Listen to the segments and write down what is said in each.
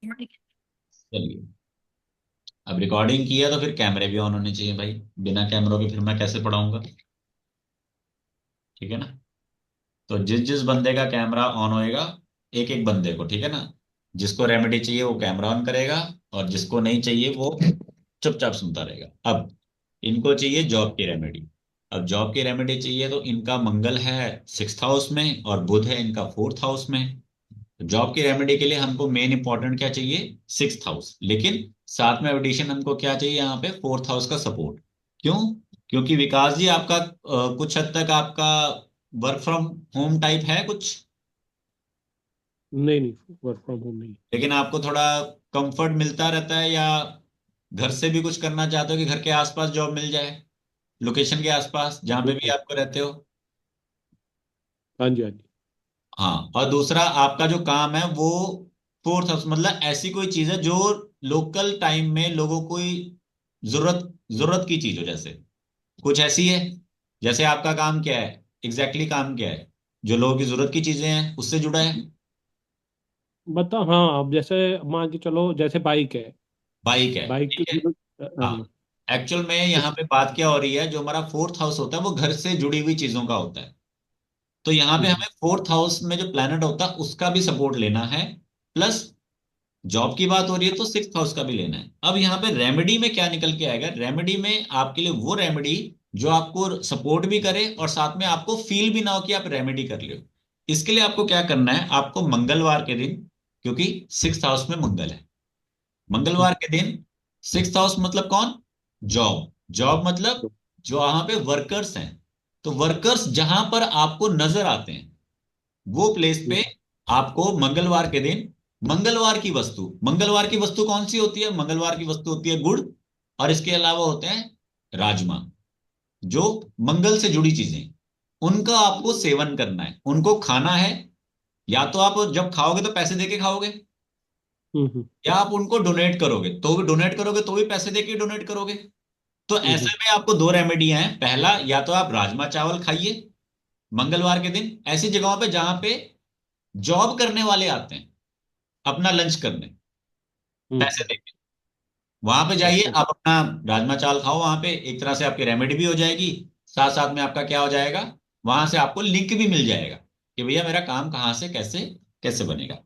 चलिए, अब रिकॉर्डिंग किया तो फिर कैमरे भी ऑन होने चाहिए भाई। बिना कैमरों के फिर मैं कैसे पढ़ाऊंगा? ठीक है ना? तो जिस जिस बंदे का कैमरा ऑन होएगा, एक एक बंदे को, ठीक है ना, जिसको रेमेडी चाहिए वो कैमरा ऑन करेगा, और जिसको नहीं चाहिए वो चुपचाप सुनता रहेगा। अब इनको चाहिए जॉब की रेमेडी। अब जॉब की रेमेडी चाहिए तो इनका मंगल है 6th हाउस में और बुध है इनका 4th हाउस में। जॉब की रेमेडी के लिए हमको मेन इंपॉर्टेंट क्या चाहिए? 6th house. लेकिन साथ में एडिशन हमको क्या चाहिए यहाँ पे? 4th हाउस का सपोर्ट। क्यों? क्योंकि विकास जी आपका कुछ हद तक आपका वर्क फ्रॉम होम टाइप है कुछ, नहीं नहीं, वर्क फ्रॉम होम नहीं। लेकिन आपको थोड़ा कंफर्ट मिलता रहता है, या घर से भी कुछ करना चाहते हो कि घर के आसपास जॉब मिल जाए, लोकेशन के आसपास जहाँ पे भी बिल्कुल। आपको रहते हो? हाँ जी, हाँ जी। हाँ, और दूसरा आपका जो काम है वो 4th हाउस, मतलब ऐसी कोई चीज है जो लोकल टाइम में लोगों को जरूरत जरूरत की चीज हो, जैसे कुछ ऐसी है। जैसे आपका काम क्या है? काम क्या है जो लोगों की जरूरत की चीजें हैं उससे जुड़ा है? बता, हाँ, अब जैसे मान के चलो, जैसे बाइक है। बाइक है, बाइक ठीक है। हाँ, हाँ। एक्चुअल में यहाँ पे बात क्या हो रही है, जो हमारा 4th हाउस होता है वो घर से जुड़ी हुई चीजों का होता है। तो यहाँ पे हम्म, हमें 4th हाउस में जो प्लैनेट होता है उसका भी सपोर्ट लेना है, प्लस जॉब की बात हो रही है तो 6th हाउस का भी लेना है। अब यहाँ पे रेमेडी में क्या निकल के आएगा? रेमेडी में आपके लिए वो रेमेडी जो आपको सपोर्ट भी करे और साथ में आपको फील भी ना हो कि आप रेमेडी कर लियो। इसके लिए आपको क्या करना है? आपको मंगलवार के दिन, क्योंकि 6th हाउस में मंगल है, हम्म, मंगलवार के दिन 6th हाउस मतलब कौन? जॉब। जॉब मतलब जो वहां पे वर्कर्स हैं, तो वर्कर्स जहां पर आपको नजर आते हैं वो प्लेस हम्म, पे आपको मंगलवार के दिन मंगलवार की वस्तु कौन सी होती है? मंगलवार की वस्तु होती है गुड़, और इसके अलावा होते हैं राजमा, जो मंगल से जुड़ी चीजें, उनका आपको सेवन करना है, उनको खाना है। या तो आप जब खाओगे तो पैसे देके खाओगे, हम्म, हम्म, या आप उनको डोनेट करोगे तो भी पैसे देके डोनेट करोगे। तो हम्म, ऐसे में आपको दो रेमेडियां हैं। पहला, या तो आप राजमा चावल खाइए मंगलवार के दिन ऐसी जगहों पे जहां पे जॉब करने वाले आते हैं अपना लंच करने, पैसे हम्म। देके वहां पे जाइए, अच्छा। आप अपना राजमा चावल खाओ। वहां पे एक तरह से आपकी रेमेडी भी हो जाएगी, साथ साथ में आपका क्या हो जाएगा, वहां से आपको लिंक भी मिल जाएगा कि भैया मेरा काम कहाँ से कैसे कैसे बनेगा।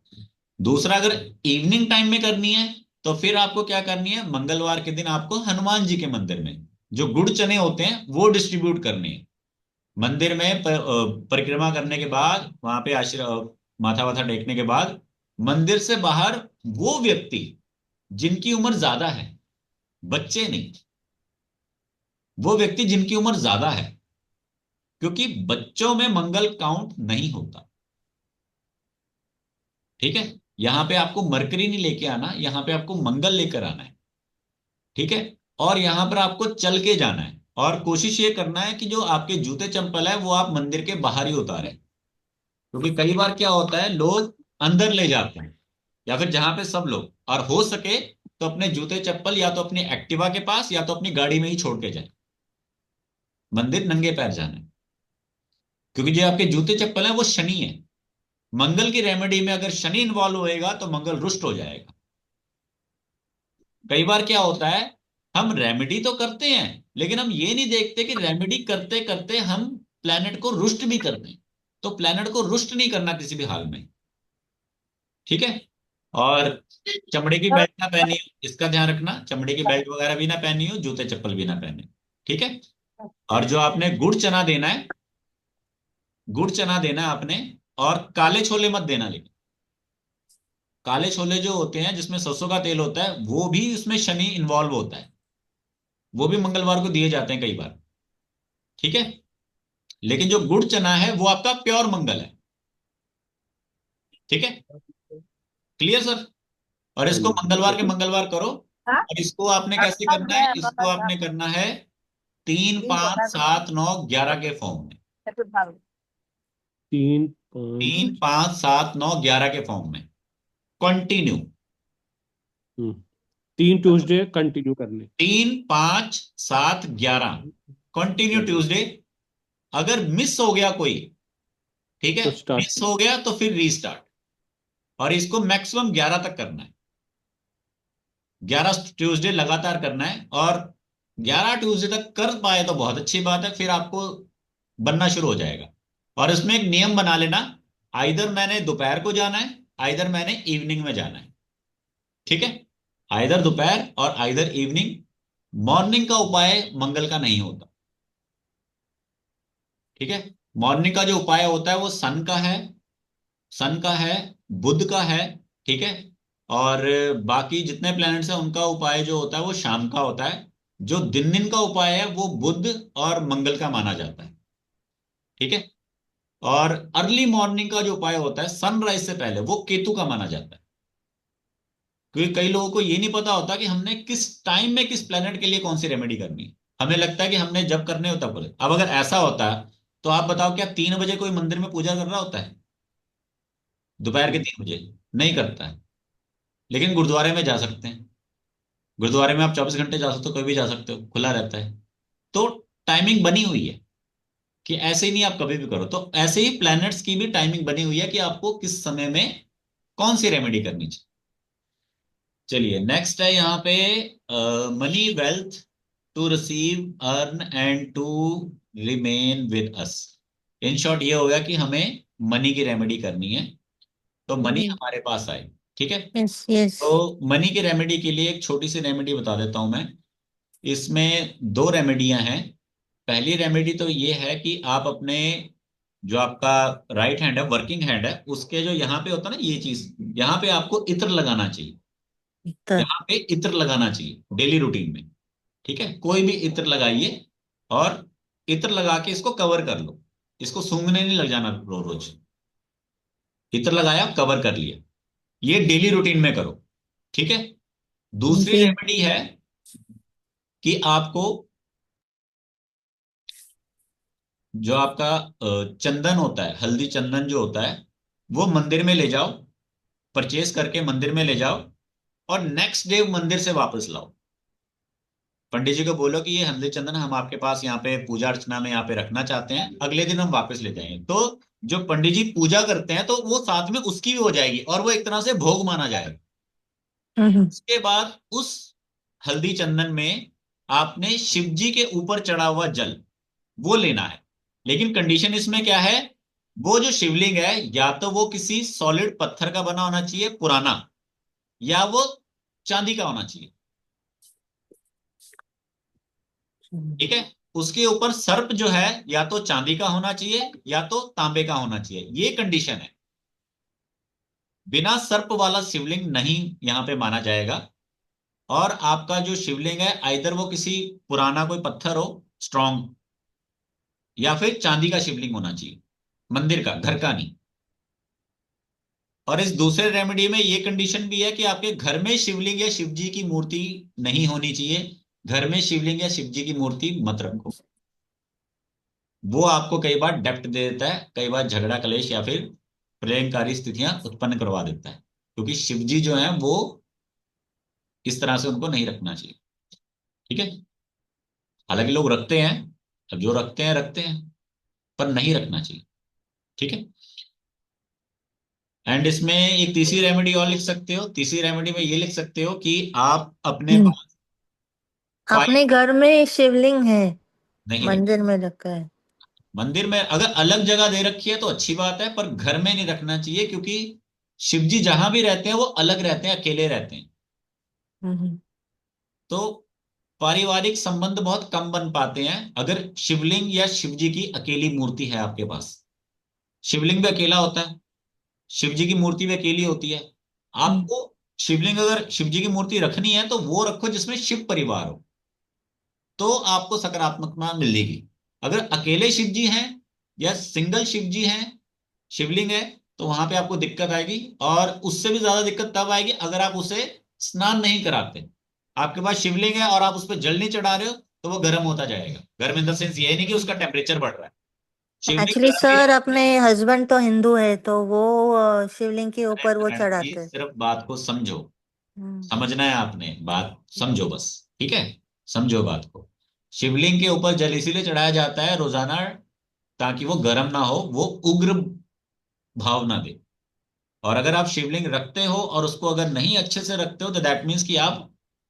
दूसरा, अगर इवनिंग टाइम में करनी है तो फिर आपको क्या करनी है? मंगलवार के दिन आपको हनुमान जी के मंदिर में जो गुड़ चने होते हैं वो डिस्ट्रीब्यूट करने हैं। मंदिर में परिक्रमा करने के बाद, वहां पे माथा वाथा टेकने के बाद, मंदिर से बाहर वो व्यक्ति जिनकी उम्र ज्यादा है, बच्चे नहीं, वो व्यक्ति जिनकी उम्र ज्यादा है, क्योंकि बच्चों में मंगल काउंट नहीं होता। ठीक है? यहां पे आपको मरकरी नहीं लेके आना, यहां पे आपको मंगल लेकर आना है। ठीक है? और यहां पर आपको चल के जाना है, और कोशिश ये करना है कि जो आपके जूते चंपल है वो आप मंदिर के बाहर ही उतारें, क्योंकि कई बार क्या होता है, लोग अंदर ले जाते हैं, या फिर जहां पे सब लोग, और हो सके तो अपने जूते चप्पल या तो अपनी एक्टिवा के पास या तो अपनी गाड़ी में ही छोड़ के जाए। मंदिर नंगे पैर जाना है, क्योंकि जो आपके जूते चप्पल है वो शनि है। मंगल की रेमेडी में अगर शनि इन्वॉल्व होएगा तो मंगल रुष्ट हो जाएगा। कई बार क्या होता है, हम रेमेडी तो करते हैं लेकिन हम ये नहीं देखते कि रेमेडी करते करते हम प्लेनेट को रुष्ट भी करते हैं। तो प्लेनेट को रुष्ट नहीं करना किसी भी हाल में। ठीक है? और चमड़े की बेल्ट ना पहनी हो, इसका ध्यान रखना, चमड़े की बेल्ट वगैरह भी ना पहनी हो, जूते चप्पल भी ना पहने। ठीक है? और जो आपने गुड़ चना देना है, गुड़ चना देना है आपने, और काले छोले मत देना। लेकिन काले छोले जो होते हैं जिसमें सरसों का तेल होता है वो भी, उसमें शनि इन्वॉल्व होता है, वो भी मंगलवार को दिए जाते हैं कई बार। ठीक है? लेकिन जो गुड़ चना है वो आपका प्योर मंगल है। ठीक है? Clear sir? और हाँ इसको जी। मंगलवार के ओके। मंगलवार करो। और इसको आपने कैसे करना है? इसको आपने करना है 3 5 7 9 11 के फॉर्म में। 3 तीन 5। पांच सात नौ ग्यारह के फॉर्म में कंटिन्यू। 3 ट्यूसडे कंटिन्यू करने। 3 5 7 11 कंटिन्यू ओके। ट्यूसडे। अगर मिस हो गया कोई, ठीक है, तो स्टार्ट। मिस हो गया तो फिर रीस्टार्ट। और इसको मैक्सिमम 11 तक करना है। 11 ट्यूसडे लगातार करना है, और 11 ट्यूसडे तक कर पाए तो बहुत अच्छी बात है, फिर आपको बनना शुरू हो जाएगा। और इसमें एक नियम बना लेना, आइदर मैंने दोपहर को जाना है, आइदर मैंने इवनिंग में जाना है। ठीक है, आइदर दोपहर और आइदर इवनिंग। मॉर्निंग का उपाय मंगल का नहीं होता। ठीक है, मॉर्निंग का जो उपाय होता है वो सन का है, सन का है, बुध का है। ठीक है, और बाकी जितने प्लैनेट्स हैं उनका उपाय जो होता है वो शाम का होता है। जो दिन दिन का उपाय है वो बुध और मंगल का माना जाता है। ठीक है, और अर्ली मॉर्निंग का जो उपाय होता है सनराइज से पहले, वो केतु का माना जाता है। क्योंकि कई लोगों को ये नहीं पता होता कि हमने किस टाइम में किस प्लेनेट के लिए कौन सी रेमेडी करनी है। हमें लगता है कि हमने जब करने हो तब करें। अब अगर ऐसा होता है तो आप बताओ, क्या 3 बजे कोई मंदिर में पूजा कर रहा होता है दोपहर के 3 बजे? नहीं करता है। लेकिन गुरुद्वारे में जा सकते हैं। गुरुद्वारे में आप 24 घंटे जा सकते हो, कभी भी जा सकते हो, खुला रहता है। तो टाइमिंग बनी हुई है कि ऐसे ही नहीं आप कभी भी करो। तो ऐसे ही प्लैनेट्स की भी टाइमिंग बनी हुई है कि आपको किस समय में कौन सी रेमेडी करनी चाहिए। चलिए नेक्स्ट है यहाँ पे, money wealth to receive earn and to remain with us. In short ये हो गया कि हमें मनी की रेमेडी करनी है, तो मनी जी। हमारे पास आए। ठीक है, यस यस। तो मनी की रेमेडी के लिए एक छोटी सी रेमेडी बता देता हूं मैं। इसमें दो रेमेडियां हैं। पहली रेमेडी तो ये है कि आप अपने, जो आपका राइट हैंड है, वर्किंग हैंड है, उसके जो यहाँ पे होता है ना ये चीज, यहाँ पे आपको इत्र लगाना चाहिए। तो यहाँ पे इत्र लगाना चाहिए डेली रूटीन में। ठीक है, कोई भी इत्र लगाइए, और इत्र लगा के इसको कवर कर लो। इसको सूंघने नहीं लग जाना रोज रोज। इत्र लगाया, कवर कर लिया, ये डेली रूटीन में करो। ठीक है, दूसरी जी। रेमेडी है कि आपको जो आपका चंदन होता है, हल्दी चंदन जो होता है, वो मंदिर में ले जाओ, परचेज करके मंदिर में ले जाओ, और नेक्स्ट डे मंदिर से वापस लाओ। पंडित जी को बोलो कि ये हल्दी चंदन हम आपके पास यहाँ पे पूजा अर्चना में यहाँ पे रखना चाहते हैं, अगले दिन हम वापस ले जाएंगे। तो जो पंडित जी पूजा करते हैं तो वो साथ में उसकी भी हो जाएगी, और वो एक तरह से भोग माना जाएगा। हम्म। उसके बाद उस हल्दी चंदन में आपने शिव जी के ऊपर चढ़ा हुआ जल वो लेना है। लेकिन कंडीशन इसमें क्या है, वो जो शिवलिंग है या तो वो किसी सॉलिड पत्थर का बना होना चाहिए पुराना, या वो चांदी का होना चाहिए। ठीक है, उसके ऊपर सर्प जो है या तो चांदी का होना चाहिए या तो तांबे का होना चाहिए, ये कंडीशन है। बिना सर्प वाला शिवलिंग नहीं यहां पे माना जाएगा। और आपका जो शिवलिंग है, आइदर वो किसी पुराना कोई पत्थर हो स्ट्रांग, या फिर चांदी का शिवलिंग होना चाहिए, मंदिर का, घर का नहीं। और इस दूसरे रेमेडी में ये कंडीशन भी है कि आपके घर में शिवलिंग या शिव जी की मूर्ति नहीं होनी चाहिए। घर में शिवलिंग या शिव जी की मूर्ति मत रखो। वो आपको कई बार डेप्ट दे देता है, कई बार झगड़ा कलेश या फिर प्रलयंकारी स्थितियां उत्पन्न करवा देता है, क्योंकि शिव जी जो है वो इस तरह से उनको नहीं रखना चाहिए। ठीक है, हालांकि लोग रखते हैं, अब जो रखते हैं रखते हैं, पर नहीं रखना चाहिए। ठीक है, एंड इसमें एक तीसरी रेमेडी और लिख सकते हो। तीसरी रेमेडी में ये लिख सकते हो कि आप अपने हम्म। पास अपने 5 घर में शिवलिंग है, नहीं रख, मंदिर में रखा है। मंदिर में अगर अलग जगह दे रखी है तो अच्छी बात है, पर घर में नहीं रखना चाहिए, क्योंकि शिव जी जहां भी रहते हैं वो अलग रहते हैं, अकेले रहते हैं। हम्म। तो पारिवारिक संबंध बहुत कम बन पाते हैं अगर शिवलिंग या शिव जी की अकेली मूर्ति है आपके पास। शिवलिंग भी अकेला होता है, शिव जी की मूर्ति भी अकेली होती है। हम्म। आपको शिवलिंग, अगर शिव जी की मूर्ति रखनी है तो वो रखो जिसमें शिव परिवार हो, तो आपको सकारात्मकता मिलेगी। अगर अकेले शिव जी हैं या सिंगल शिव जी हैं, शिवलिंग है, तो वहां पे आपको दिक्कत आएगी। और उससे भी ज्यादा दिक्कत तब आएगी अगर आप उसे स्नान नहीं कराते। आपके पास शिवलिंग है और आप उस पर जल नहीं चढ़ा रहे हो, तो वो गर्म होता जाएगा। गर्म इन द सेंस ये नहीं कि उसका टेम्परेचर बढ़ रहा है, शिवलिंग एक्चुअली गर्म ही सर, रहेगा। अपने हस्बैंड तो हिंदू है, तो वो शिवलिंग के ऊपर वो ये चढ़ाते हैं। सिर्फ बात को समझो, हम्म। समझना है आपने, बात समझो बस। ठीक है, समझो बात को। शिवलिंग के ऊपर जल इसीलिए चढ़ाया जाता है रोजाना, ताकि वो गर्म ना हो, वो उग्र भाव ना दे। और अगर आप शिवलिंग रखते हो और उसको अगर नहीं अच्छे से रखते हो, तो दैट मीन्स कि आप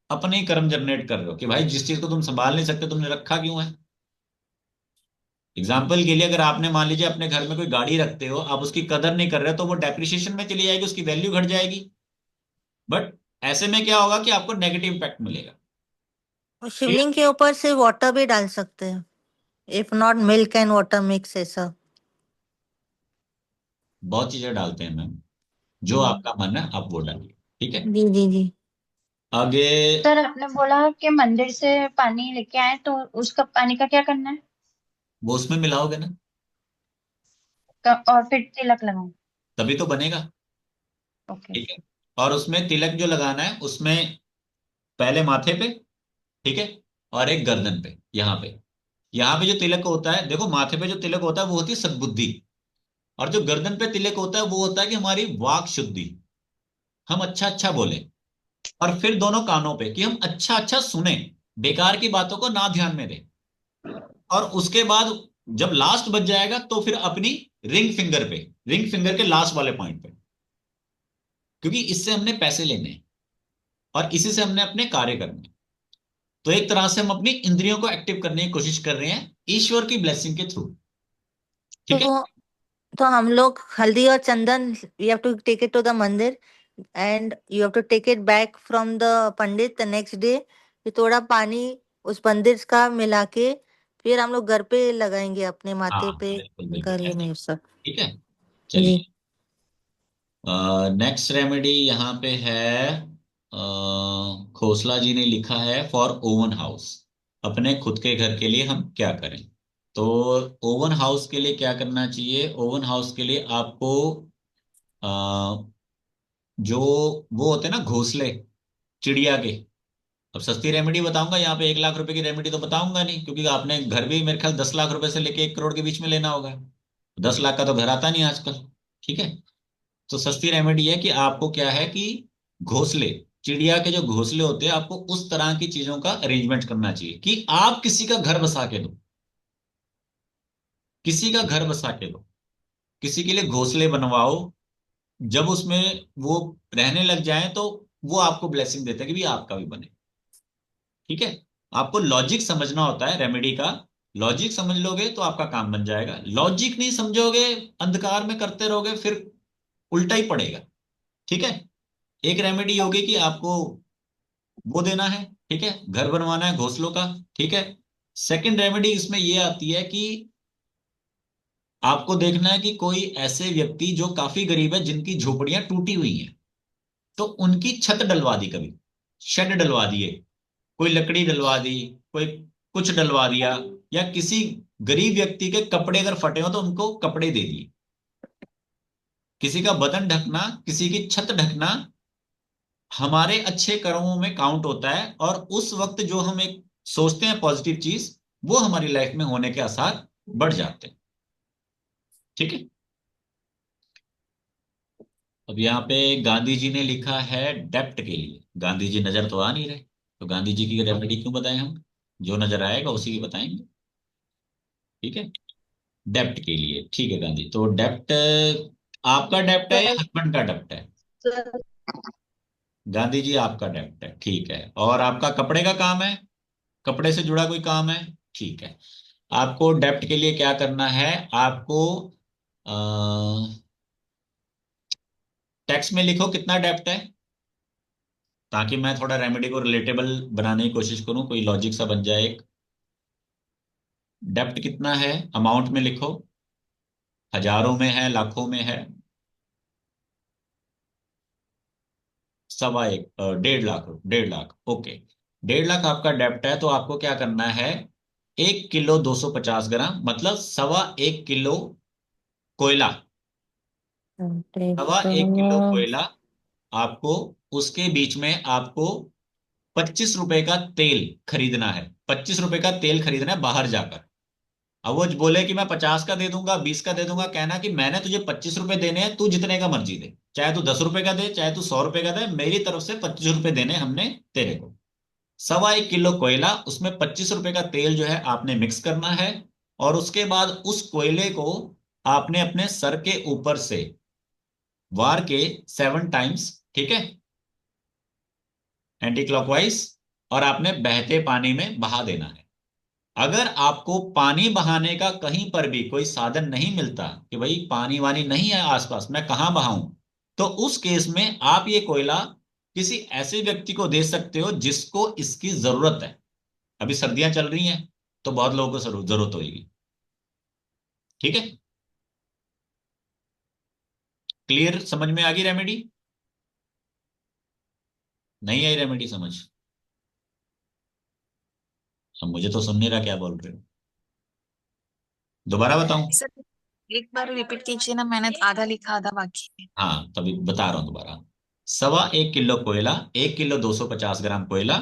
अपने ही कर्म जनरेट कर रहे हो कि भाई जिस चीज को तुम संभाल नहीं सकते तुमने रखा क्यों है। एग्जाम्पल के लिए अगर आपने मान लीजिए अपने घर में कोई गाड़ी रखते हो, आप उसकी कदर नहीं कर रहे हो, तो वो डेप्रिसिएशन में चली जाएगी, उसकी वैल्यू घट जाएगी। बट ऐसे में क्या होगा कि आपको नेगेटिव इम्पैक्ट मिलेगा। और Clear? शिवलिंग के ऊपर से वाटर भी डाल सकते हैं, if not milk and water mix ऐसा। बहुत चीजें डालते हैं मैम, जो हम्म, आपका मन है आप वो डालिए। ठीक है। जी जी जी। आगे। सर आपने बोला कि मंदिर से पानी लेके आए तो उसका पानी का क्या करना है? वो उसमें मिलाओगे ना, और फिर तिलक लगाऊं? तभी तो बनेगा। ओके। ठीक है। और उसमें तिलक जो लगाना है उसमें पहले माथे पे, ठीक है, और एक गर्दन पे, यहाँ पे जो तिलक होता है, देखो माथे पे जो तिलक होता है वो होती है सद्बुद्धि, और जो गर्दन पे तिलक होता है वो होता है कि हमारी वाक शुद्धि, हम अच्छा अच्छा बोले। और फिर दोनों कानों पे कि हम अच्छा अच्छा सुने, बेकार की बातों को ना ध्यान में दें। और उसके बाद जब लास्ट बच जाएगा तो फिर अपनी रिंग फिंगर पे, रिंग फिंगर के लास्ट वाले पॉइंट पे, क्योंकि इससे हमने पैसे लेने हैं और इसी से हमने अपने कार्य करने हैं। तो एक तरह से हम अपनी इंद्रियों को एक्टिव करने की कोशिश कर रहे हैं ईश्वर की ब्लेसिंग के थ्रू। ठीक है। तो तो हम लोग हल्दी और चंदन, you have to take it to the mandir and you have to take it back from the pandit the next day. फिर थोड़ा पानी उस मंदिर का मिला के फिर हम लोग घर पे लगाएंगे अपने माथे हाँ पे, बिल्कुल बिल्कुल गले ऐसे ही। में सब। ठीक है। जी। चलिए। नेक्स्ट रेमेडी यहाँ पे है, खोसला जी ने लिखा है फॉर ओवन हाउस, अपने खुद के घर के लिए हम क्या करें। तो ओवन हाउस के लिए क्या करना चाहिए, ओवन हाउस के लिए आपको अ, जो वो होते हैं ना घोंसले चिड़िया के, अब सस्ती रेमेडी बताऊंगा यहाँ पे, 1 लाख रुपए की रेमेडी तो बताऊंगा नहीं, क्योंकि आपने घर भी मेरे ख्याल 10 लाख रुपए से लेके 1 करोड़ के बीच में लेना होगा, 10 लाख का तो घर आता नहीं आजकल। ठीक है। तो सस्ती रेमेडी है कि आपको क्या है कि घोंसले, चिड़िया के जो घोंसले होते हैं, आपको उस तरह की चीजों का अरेंजमेंट करना चाहिए कि आप किसी का घर बसा के दो, किसी का घर बसा के दो, किसी के लिए घोंसले बनवाओ। जब उसमें वो रहने लग जाए तो वो आपको ब्लेसिंग देते हैं कि भी आपका भी बने। ठीक है। आपको लॉजिक समझना होता है रेमेडी का, लॉजिक समझ लोगे तो आपका काम बन जाएगा, लॉजिक नहीं समझोगे, अंधकार में करते रहोगे, फिर उल्टा ही पड़ेगा। ठीक है। एक रेमेडी होगी कि आपको वो देना है, ठीक है, घर बनवाना है घोंसलों का। ठीक है। सेकंड रेमेडी इसमें ये आती है कि आपको देखना है कि कोई ऐसे व्यक्ति जो काफी गरीब है, जिनकी झोपड़ियां टूटी हुई हैं, तो उनकी छत डलवा दी, कभी शेड डलवा दिए, कोई लकड़ी डलवा दी, कोई कुछ डलवा दिया, या किसी गरीब व्यक्ति के कपड़े अगर फटे हो तो उनको कपड़े दे दिए। किसी का बदन ढकना, किसी की छत ढकना हमारे अच्छे कर्मों में काउंट होता है, और उस वक्त जो हम एक सोचते हैं पॉजिटिव चीज, वो हमारी लाइफ में होने के आसार बढ़ जाते हैं। ठीक है। अब यहाँ पे गांधी जी ने लिखा है डेप्ट के लिए, गांधी जी नजर तो आ नहीं रहे, तो गांधी जी की रेमेडी क्यों बताएं हम, जो नजर आएगा उसी की बताएंगे। ठीक है। डेप्ट के लिए, ठीक है गांधी, तो डेप्ट आपका डेप्ट है या सर, हस्बैंड का डेप्ट है। सर, गांधी जी आपका डेप्ट है, ठीक है, और आपका कपड़े का काम है, कपड़े से जुड़ा कोई काम है। ठीक है। आपको डेप्ट के लिए क्या करना है, आपको टेक्स्ट में लिखो कितना डेप्ट है, ताकि मैं थोड़ा रेमेडी को रिलेटेबल बनाने की कोशिश करूं, कोई लॉजिक सा बन जाए एक। डेप्ट कितना है अमाउंट में लिखो, हजारों में है, लाखों में है। 1.25, 1.5 लाख, 1.5 लाख, ओके। 1.5 लाख आपका डेप्ट है, तो आपको क्या करना है, 1 किलो 250 ग्राम, मतलब 1.25 किलो कोयला, सवा एक किलो कोयला आपको, उसके बीच में आपको 25 रुपए का तेल खरीदना है, 25 रुपए का तेल खरीदना है बाहर जाकर। अब वो बोले कि मैं 50 का दे दूंगा, 20 का दे दूंगा, कहना कि मैंने तुझे 25 रुपए देने हैं, तू जितने का मर्जी दे, चाहे तू 10 रुपए का दे, चाहे तू 100 रुपए का दे, मेरी तरफ से 25 रुपए देने हमने तेरे को। 1.25 किलो कोयला, उसमें 25 रुपए का तेल जो है आपने मिक्स करना है, और उसके बाद उस कोयले को आपने अपने सर के ऊपर से वार के 7 टाइम्स, ठीक है, एंटी क्लॉकवाइज और आपने बहते पानी में बहा देना है। अगर आपको पानी बहाने का कहीं पर भी कोई साधन नहीं मिलता कि भाई पानी वानी नहीं है आसपास, मैं कहाँ बहाऊं, तो उस केस में आप ये कोयला किसी ऐसे व्यक्ति को दे सकते हो जिसको इसकी जरूरत है। अभी सर्दियां चल रही हैं तो बहुत लोगों को जरूरत होगी। ठीक है, क्लियर, समझ में आ गई रेमेडी? नहीं आई रेमेडी समझ? अब मुझे तो सुन नहीं रहा क्या बोल रहे हो, दोबारा बताऊं? सर एक बार रिपीट कीजिए ना, मैंने आधा लिखा आधा बाकी है। हाँ तभी बता रहा हूं दोबारा। 1.25 किलो कोयला, 1 किलो 250 ग्राम कोयला,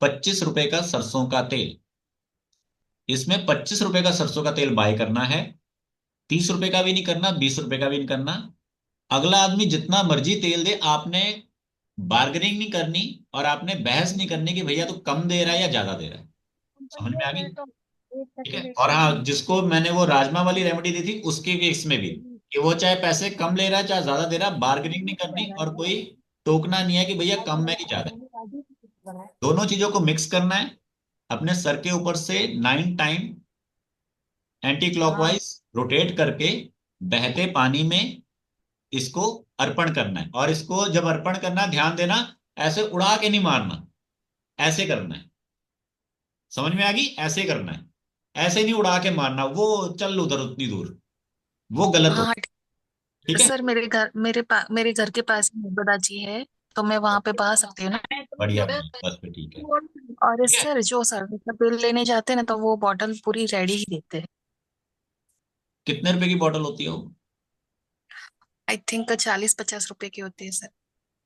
25 रुपए का सरसों का तेल। इसमें 25 रुपए का सरसों का तेल बाय करना है, 30 रुपए का भी नहीं करना, 20 रुपए का भी नहीं करना। अगला आदमी जितना मर्जी तेल दे, आपने बार्गेनिंग नहीं करनी और आपने बहस नहीं करनी कि भैया तू कम दे रहा है या ज्यादा दे रहा है। समझ में आ गई? ठीक है। और हाँ, जिसको मैंने वो राजमा वाली रेमेडी दी थी उसके भी इसमें भी, कि वो चाहे पैसे कम ले रहा है चाहे ज्यादा दे रहा है, बार्गेनिंग नहीं करनी और कोई टोकना नहीं है कि भैया कम है कि ज्यादा है। दोनों चीजों को मिक्स करना है, अपने सर के ऊपर से 9 टाइम एंटी क्लॉकवाइज रोटेट करके बहते पानी में इसको अर्पण करना है। और इसको जब अर्पण करना है, ध्यान देना, ऐसे उड़ा के नहीं मारना, ऐसे करना है। समझ में आ गई? ऐसे करना है, ऐसे नहीं उड़ा के मारना, वो चल उधर उतनी दूर, वो गलत हो। हाँ ठीक है, सर, मेरे घर के पास ही नर्मदा जी है, तो मैं वहां पे बहा सकती हूँ ना। बढ़िया बढ़िया, बस फिर ठीक है। और ठीक है, सर जो सर्विस का बिल लेने जाते हैं ना, तो वो बॉटल पूरी रेडी ही देते हैं। कितने रुपए की बोतल होती है वो? आई थिंक 40-50 रुपए की होती है सर।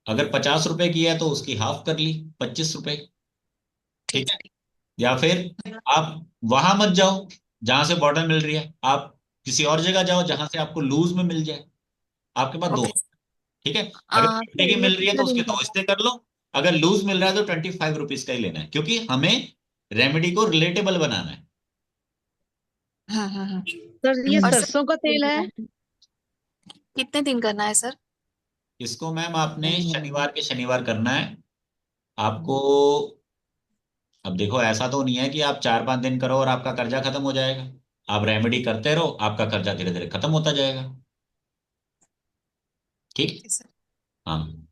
अगर 50 रुपए की है तो उसकी हाफ कर ली, 25 रुपए। ठीक ठीक है। है। या फिर आप वहां मत जाओ जहां से बॉटल मिल रही है, आप किसी और जगह जाओ जहां से आपको लूज में मिल जाए। आपके पास दो। ओके। ठीक है, अगर सर 50 की ये मिल रही है तो कितने उसके दिन दो का? हिस्से कर लो। अगर लूज मिल रहा है तो 25 रुपीज का ही लेना है, क्योंकि हमें रेमेडी को रिलेटेबल बनाना है। हाँ। सर ये और सर सरसों का तेल है। कितने दिन करना है सर? इसको मैम आपने शनिवार के शनिवार करना है आपको। अब देखो, ऐसा तो नहीं है कि आप 4-5 दिन करो और आपका कर्जा खत्म हो जाएगा। आप रेमेडी करते रहो, आपका कर्जा धीरे धीरे खत्म होता जाएगा। ठीक। Okay sir. हाँ।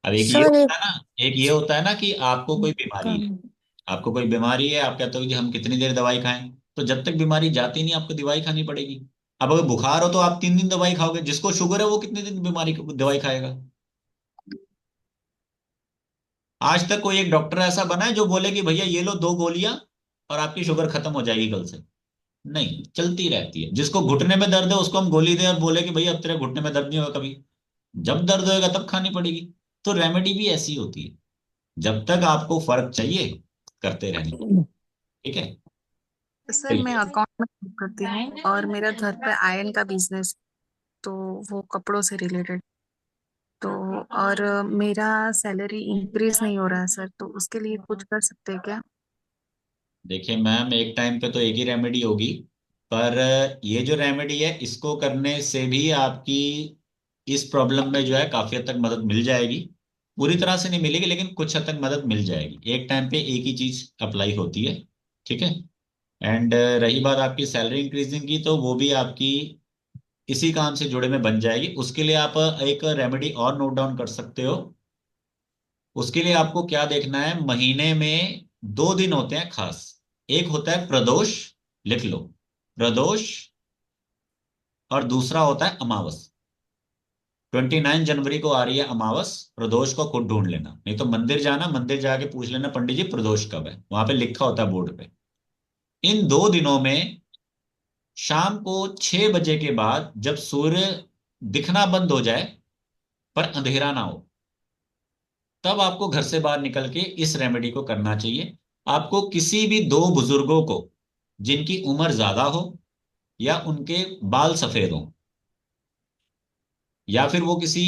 अब एक ये सर होता एक है ना, एक ये होता है ना कि आपको कोई बीमारी है, कम आपको कोई बीमारी है, आप कहते हो कि हम कितनी देर दवाई खाएं, तो जब तक बीमारी जाती नहीं आपको दवाई खानी पड़ेगी। अब अगर बुखार हो तो आप 3 दिन दवाई खाओगे, जिसको शुगर है वो कितने दिन बीमारी दवाई खाएगा? आज तक कोई एक डॉक्टर ऐसा बना है जो बोले कि भैया ये लो 2 गोलियां और आपकी शुगर खत्म हो जाएगी कल से? नहीं, चलती रहती है। जिसको घुटने में दर्द है उसको हम गोली दें और बोले कि भैया अब तेरे घुटने में दर्द नहीं होगा कभी, जब दर्द होएगा तब खानी पड़ेगी। तो रेमेडी भी ऐसी होती है, जब तक आपको फर्क चाहिए करते रहनी। ठीक है, सर मैं चलिए। अकाउंट में काम करती हूँ और मेरा घर पे आयरन का बिजनेस, तो वो कपड़ों से रिलेटेड। तो और मेरा सैलरी इंक्रीज नहीं हो रहा है सर, तो उसके लिए कुछ कर सकते हैं क्या? देखिए मैम, एक टाइम पे तो एक ही रेमेडी होगी, पर ये जो रेमेडी है इसको करने से भी आपकी इस प्रॉब्लम में जो है काफी हद तक मदद मिल जाएगी। पूरी तरह से नहीं मिलेगी लेकिन कुछ हद तक मदद मिल जाएगी। एक टाइम पे एक ही चीज अप्लाई होती है। ठीक है। एंड रही बात आपकी सैलरी इंक्रीजिंग की, तो वो भी आपकी इसी काम से जुड़े में बन जाएगी। उसके लिए आप एक रेमेडी और नोट डाउन कर सकते हो। उसके लिए आपको क्या देखना है, महीने में 2 दिन होते हैं खास। एक होता है प्रदोष, लिख लो, प्रदोष। और दूसरा होता है अमावस। 29 जनवरी को आ रही है अमावस, प्रदोष को खुद ढूंढ लेना, नहीं तो मंदिर जाना, मंदिर जाके पूछ लेना पंडित जी प्रदोष कब है, वहां पे लिखा होता है बोर्ड पे। इन 2 दिनों में शाम को 6 बजे के बाद जब सूर्य दिखना बंद हो जाए पर अंधेरा ना हो, तब आपको घर से बाहर निकल के इस रेमेडी को करना चाहिए। आपको किसी भी 2 बुजुर्गों को जिनकी उम्र ज्यादा हो या उनके बाल सफेद हो या फिर वो किसी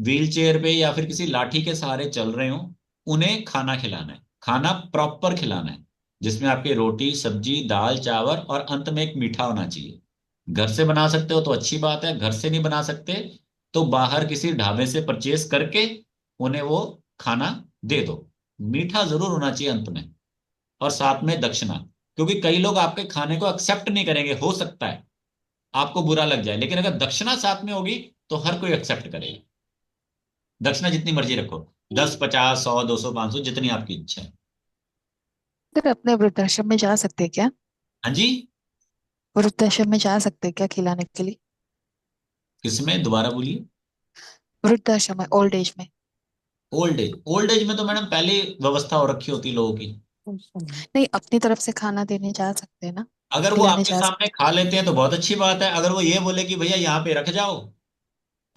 व्हील चेयर पे या फिर किसी लाठी के सहारे चल रहे हो, उन्हें खाना खिलाना है। खाना प्रॉपर खिलाना है, जिसमें आपके रोटी सब्जी दाल चावल और अंत में एक मीठा होना चाहिए। घर से बना सकते हो तो अच्छी बात है, घर से नहीं बना सकते तो बाहर किसी ढाबे से परचेज करके उन्हें वो खाना दे दो। मीठा जरूर होना चाहिए अंत में, और साथ में दक्षिणा। क्योंकि कई लोग आपके खाने को एक्सेप्ट नहीं करेंगे, हो सकता है आपको बुरा लग जाए, लेकिन अगर दक्षिणा साथ में होगी तो हर कोई एक्सेप्ट करेगा। दक्षिणा जितनी मर्जी रखो, 10, 50, 100, 200, 500, जितनी आपकी इच्छा है। सर अपने वृद्धाश्रम में जा सकते हैं क्या? हाँ जी। वृद्धाश्रम में जा सकते हैं क्या खिलाने के लिए? किसमें, दोबारा बोलिए। वृद्धाश्रम में, ओल्ड एज में। ओल्ड एज, ओल्ड एज में तो मैडम पहले ही व्यवस्था हो रखी होती है लोगों की। नहीं, अपनी तरफ से खाना देने जा सकते हैं ना? अगर वो खिलाने आपके जा सामने सकते खा लेते हैं तो बहुत अच्छी बात है। अगर वो ये बोले कि भैया यहाँ पे रख जाओ,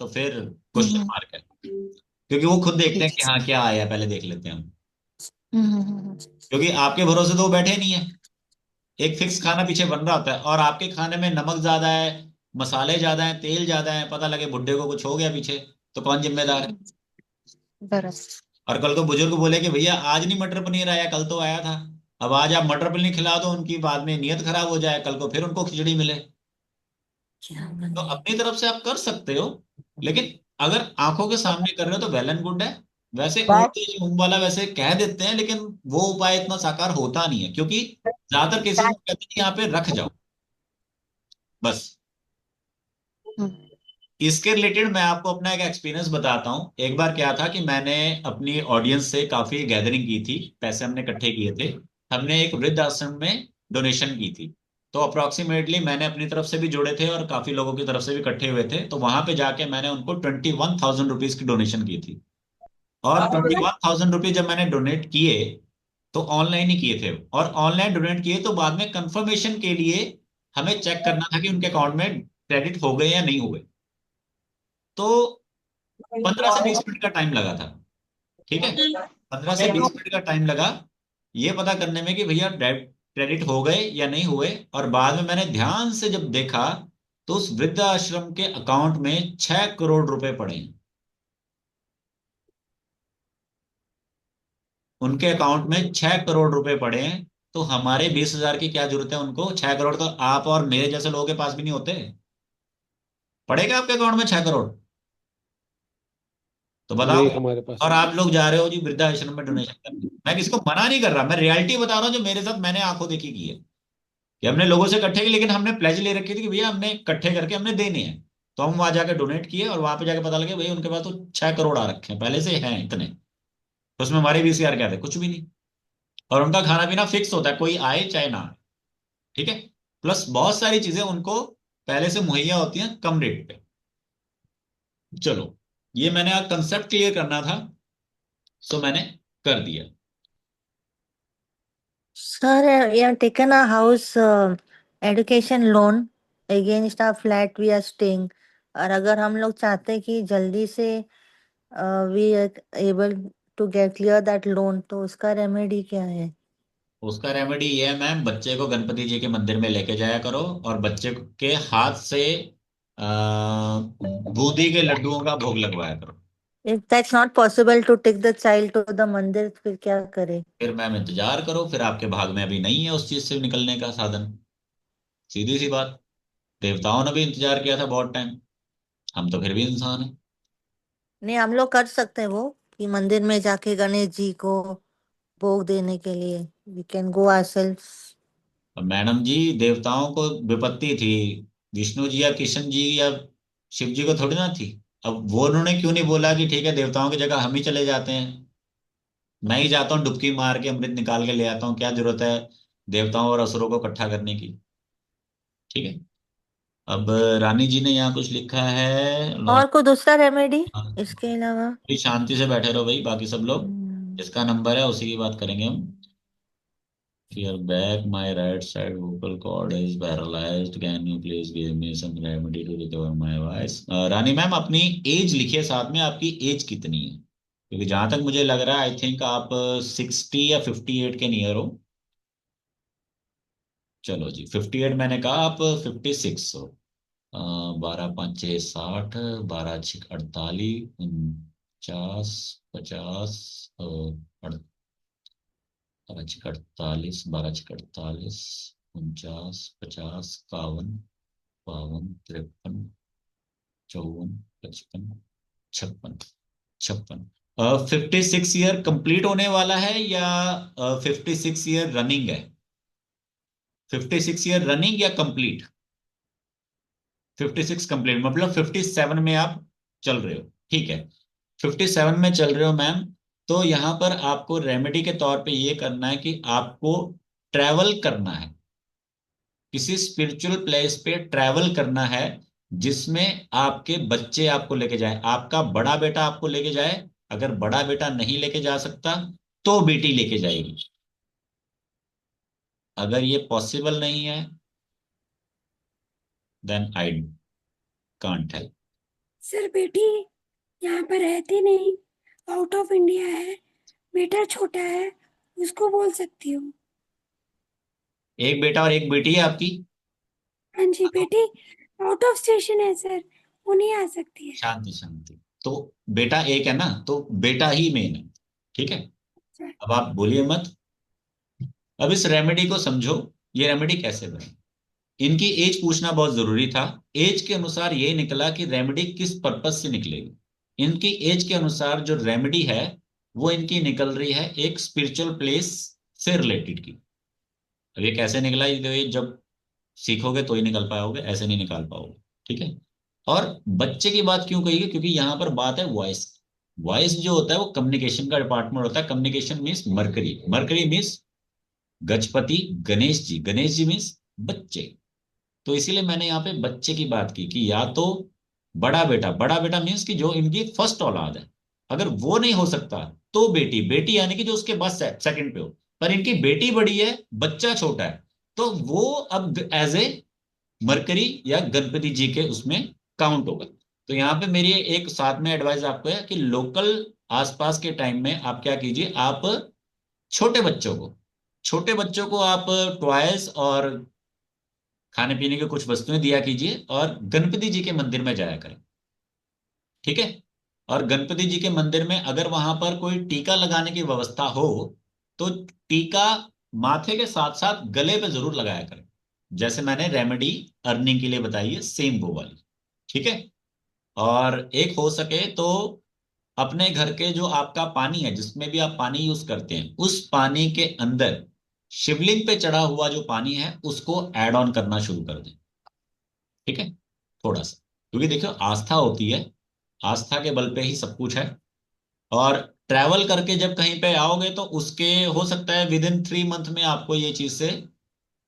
तो फिर हैं। क्वेश्चन मार्क है। क्योंकि वो खुद देखते ठीक हैं है कि सर। हाँ क्या आया, पहले देख लेते हैं हम। हम्म। क्योंकि आपके भरोसे तो वो बैठे नहीं है। एक फिक्स खाना पीछे बन रहा होता है, और आपके खाने में नमक ज्यादा है, मसाले ज्यादा है, तेल ज्यादा है, पता लगे बुड्ढे को कुछ हो गया पीछे, तो कौन जिम्मेदार है? बराबर। और कल को बुजुर्ग बोले कि भैया आज नहीं मटर पनीर आया, कल तो आया था। अब आज आप मटर पनीर खिला दो, उनकी बाद में नीयत खराब हो जाए, कल को फिर उनको खिचड़ी मिले। तो अपनी तरफ से आप कर सकते हो, लेकिन अगर आंखों के सामने कर रहे हो तो वेल एंड गुड है। वैसे ओल्ड एज होम वाला वैसे कह देते हैं, लेकिन वो उपाय इतना साकार होता नहीं है, क्योंकि ज्यादातर केसेस में कहते हैं कि यहाँ पे रख जाओ बस। हम्म। इसके रिलेटेड मैं आपको अपना एक एक्सपीरियंस बताता हूँ। एक बार क्या था कि मैंने अपनी ऑडियंस से काफी गैदरिंग की थी, पैसे हमने इकट्ठे किए थे। हमने एक वृद्ध आश्रम में डोनेशन की थी। तो अप्रोक्सीमेटली मैंने अपनी तरफ से भी जोड़े थे और काफी लोगों की तरफ से भी इकट्ठे हुए थे। तो वहां पे जाके मैंने उनको 21,000 रुपीज की डोनेशन की थी। और 21,000 रुपीज जब मैंने डोनेट किए, तो ऑनलाइन ही किए थे। और ऑनलाइन डोनेट किए तो बाद में कंफर्मेशन के लिए हमें चेक करना था कि उनके अकाउंट में क्रेडिट हो गए या नहीं हुए। तो 15 से 20 मिनट का टाइम लगा था। ठीक है, 15 से 20 मिनट का टाइम लगा ये पता करने में कि भैया क्रेडिट हो गए या नहीं हुए। और बाद में मैंने ध्यान से जब देखा, तो उस वृद्ध आश्रम के अकाउंट में 6 करोड़ रुपए पड़े हैं। उनके अकाउंट में 6 करोड़ रुपए पड़े हैं। तो हमारे 20,000 की क्या जरूरत है उनको? 6 करोड़ तो आप और मेरे जैसे लोगों के पास भी नहीं होते। पड़ेगा आपके अकाउंट में 6 करोड़? तो बताओ। नहीं हमारे पास और नहीं। आप लोग जा रहे हो जी वृद्धाश्रम में डोनेशन करने। मैं किसी को मना नहीं कर रहा, मैं रियलिटी बता रहा हूँ जो मेरे साथ मैंने आंखों देखी की है। कि हमने लोगों से इकट्ठे किए, लेकिन हमने प्लेज ले रखी थी कि भैया हमने इकट्ठे करके हमने देने हैं। तो हम वहां जाके डोनेट किए, और वहां पे जाके पता लगे भैया उनके पास तो 6 करोड़ आ रखे हैं, पहले से हैं इतने। तो उसमें हमारे 20,000 क्या थे? कुछ भी नहीं। और उनका खाना पीना फिक्स होता है, कोई आए चाहे ना आए। ठीक है। प्लस बहुत सारी चीजें उनको पहले से मुहैया होती हैं कम रेट पे। चलो, ये मैंने कंसेप्ट क्लियर करना था, सो मैंने कर दिया। Sir, we have taken a house education loan against our flat we are staying. और अगर हम लोग चाहते हैं कि जल्दी से we are able to get clear that loan, तो उसका रेमेडी क्या है? उसका रेमेडी ये है मैम, बच्चे को गणपति जी के मंदिर में लेके जाया करो, और बच्चे के हाथ से बूंदी के लड्डुओं का भोग लगवाया करो। If that's not possible to take the child to the मंदिर, फिर क्या करे? फिर मैम इंतजार करो, फिर आपके भाग में अभी नहीं है उस चीज से निकलने का साधन। सीधी सी बात। देवताओं ने भी इंतजार किया था बहुत टाइम, हम तो फिर भी इंसान हैं। नहीं, हम लोग कर सकते हैं वो, कि मंदिर में जाके गणेश जी को भोग देने के लिए we can go ourselves. अब मैडम जी, देवताओं को विपत्ति थी, विष्णु जी या किशन जी या शिव जी को थोड़ी ना थी। अब वो उन्होंने क्यों नहीं बोला कि ठीक है देवताओं की जगह हम ही चले जाते हैं, मैं ही जाता हूँ डुबकी मार के अमृत निकाल के ले आता हूँ, क्या जरूरत है देवताओं और असुरों को इकट्ठा करने की। ठीक है। अब रानी जी ने यहाँ कुछ लिखा है, और कोई दूसरा रेमेडी इसके अलावा? थोड़ी शांति से बैठे रहो भाई, बाकी सब लोग। हम्म। जिसका नंबर है उसी की बात करेंगे हम। Your back, my right side vocal cord is paralyzed. Can you please give me some remedy to recover my voice? Rani ma'am, अपनी एज लिखिए साथ में, आपकी एज कितनी है? क्योंकि जहां तक मुझे लग रहा है, आई थिंक आप 60 या 58 के नियर हो। चलो जी, 58 मैंने कहा, आप 56 हो। 12 5 6 60, 12 6 48, 49, 50, 12 6 48, 12 6 48, 49, 50, 51, 52, 53, 54, 55, 56, 56। 56 ईयर कंप्लीट होने वाला है या 56 ईयर रनिंग है? 56 ईयर रनिंग या कंप्लीट? 56 कंप्लीट मतलब 57 में आप चल रहे हो, ठीक है। 57 में चल रहे हो मैम, तो यहाँ पर आपको रेमेडी के तौर पे ये करना है कि आपको ट्रैवल करना है, किसी स्पिरिचुअल प्लेस पे ट्रैवल करना है, जिसमें आपके बच्चे आपको लेके जाए, आपका बड़ा बेटा आपको लेके जाए। अगर बड़ा बेटा नहीं लेके जा सकता तो बेटी लेके जाएगी। अगर ये पॉसिबल नहीं है then I can't help. Sir बेटी यहाँ पर रहती नहीं, आउट ऑफ इंडिया है, बेटा छोटा है, उसको बोल सकती हूँ। एक बेटा और एक बेटी है आपकी? हाँ जी, बेटी आउट ऑफ स्टेशन है सर, वो नहीं आ सकती है। शांति शांति। तो बेटा एक है ना, तो बेटा ही मेन है, ठीक है। सर, अब आप बोलिए मत। अब इस रेमेडी को समझो, ये रेमेडी कैसे बनी। इनकी एज पूछना बहुत जरूरी था। एज के अनुसार ये निकला कि रेमेडी किस पर्पज से निकलेगी। इनकी एज के अनुसार जो रेमेडी है वो इनकी निकल रही है एक स्पिरिचुअल प्लेस से रिलेटेड की। अब ये कैसे निकला, ये जब सीखोगे तो ही निकल पाओगे, ऐसे नहीं निकाल पाओगे, ठीक है। और बच्चे की बात क्यों कही है, क्योंकि यहाँ पर बात है वॉइस। वॉइस जो होता है वो कम्युनिकेशन का डिपार्टमेंट होता है। Communication means mercury, mercury means Gajapati Ganesh ji, Ganesh ji means bachche. तो इसीलिए मैंने यहाँ पे बच्चे की बात की कि या तो बड़ा बेटा, बड़ा बेटा मीन्स कि जो इनकी फर्स्ट औलाद है, अगर वो नहीं हो सकता तो बेटी, बेटी यानी कि जो उसके बाद सेकंड पे हो। पर इनकी बेटी बड़ी है, बच्चा छोटा है, तो वो अब एज ए मरकरी या गणपति जी के उसमें काउंट होगा। तो यहाँ पे मेरी एक साथ में एडवाइस आपको है कि लोकल आसपास के टाइम में आप क्या कीजिए, आप छोटे बच्चों को, छोटे बच्चों को आप टॉयज और खाने पीने की कुछ वस्तुएं दिया कीजिए और गणपति जी के मंदिर में जाया करें, ठीक है। और गणपति जी के मंदिर में अगर वहां पर कोई टीका लगाने की व्यवस्था हो तो टीका माथे के साथ साथ गले पे जरूर लगाया करें, जैसे मैंने रेमेडी अर्निंग के लिए बताई है, सेम वो वाली, ठीक है। और एक हो सके तो अपने घर के जो आपका पानी है, जिसमें भी आप पानी यूज करते हैं, उस पानी के अंदर शिवलिंग पे चढ़ा हुआ जो पानी है उसको ऐड ऑन करना शुरू कर दें, ठीक है। थोड़ा सा, क्योंकि देखो आस्था होती है, आस्था के बल पे ही सब कुछ है। और ट्रैवल करके जब कहीं पे आओगे तो उसके हो सकता है विद इन 3 मंथ में आपको ये चीज से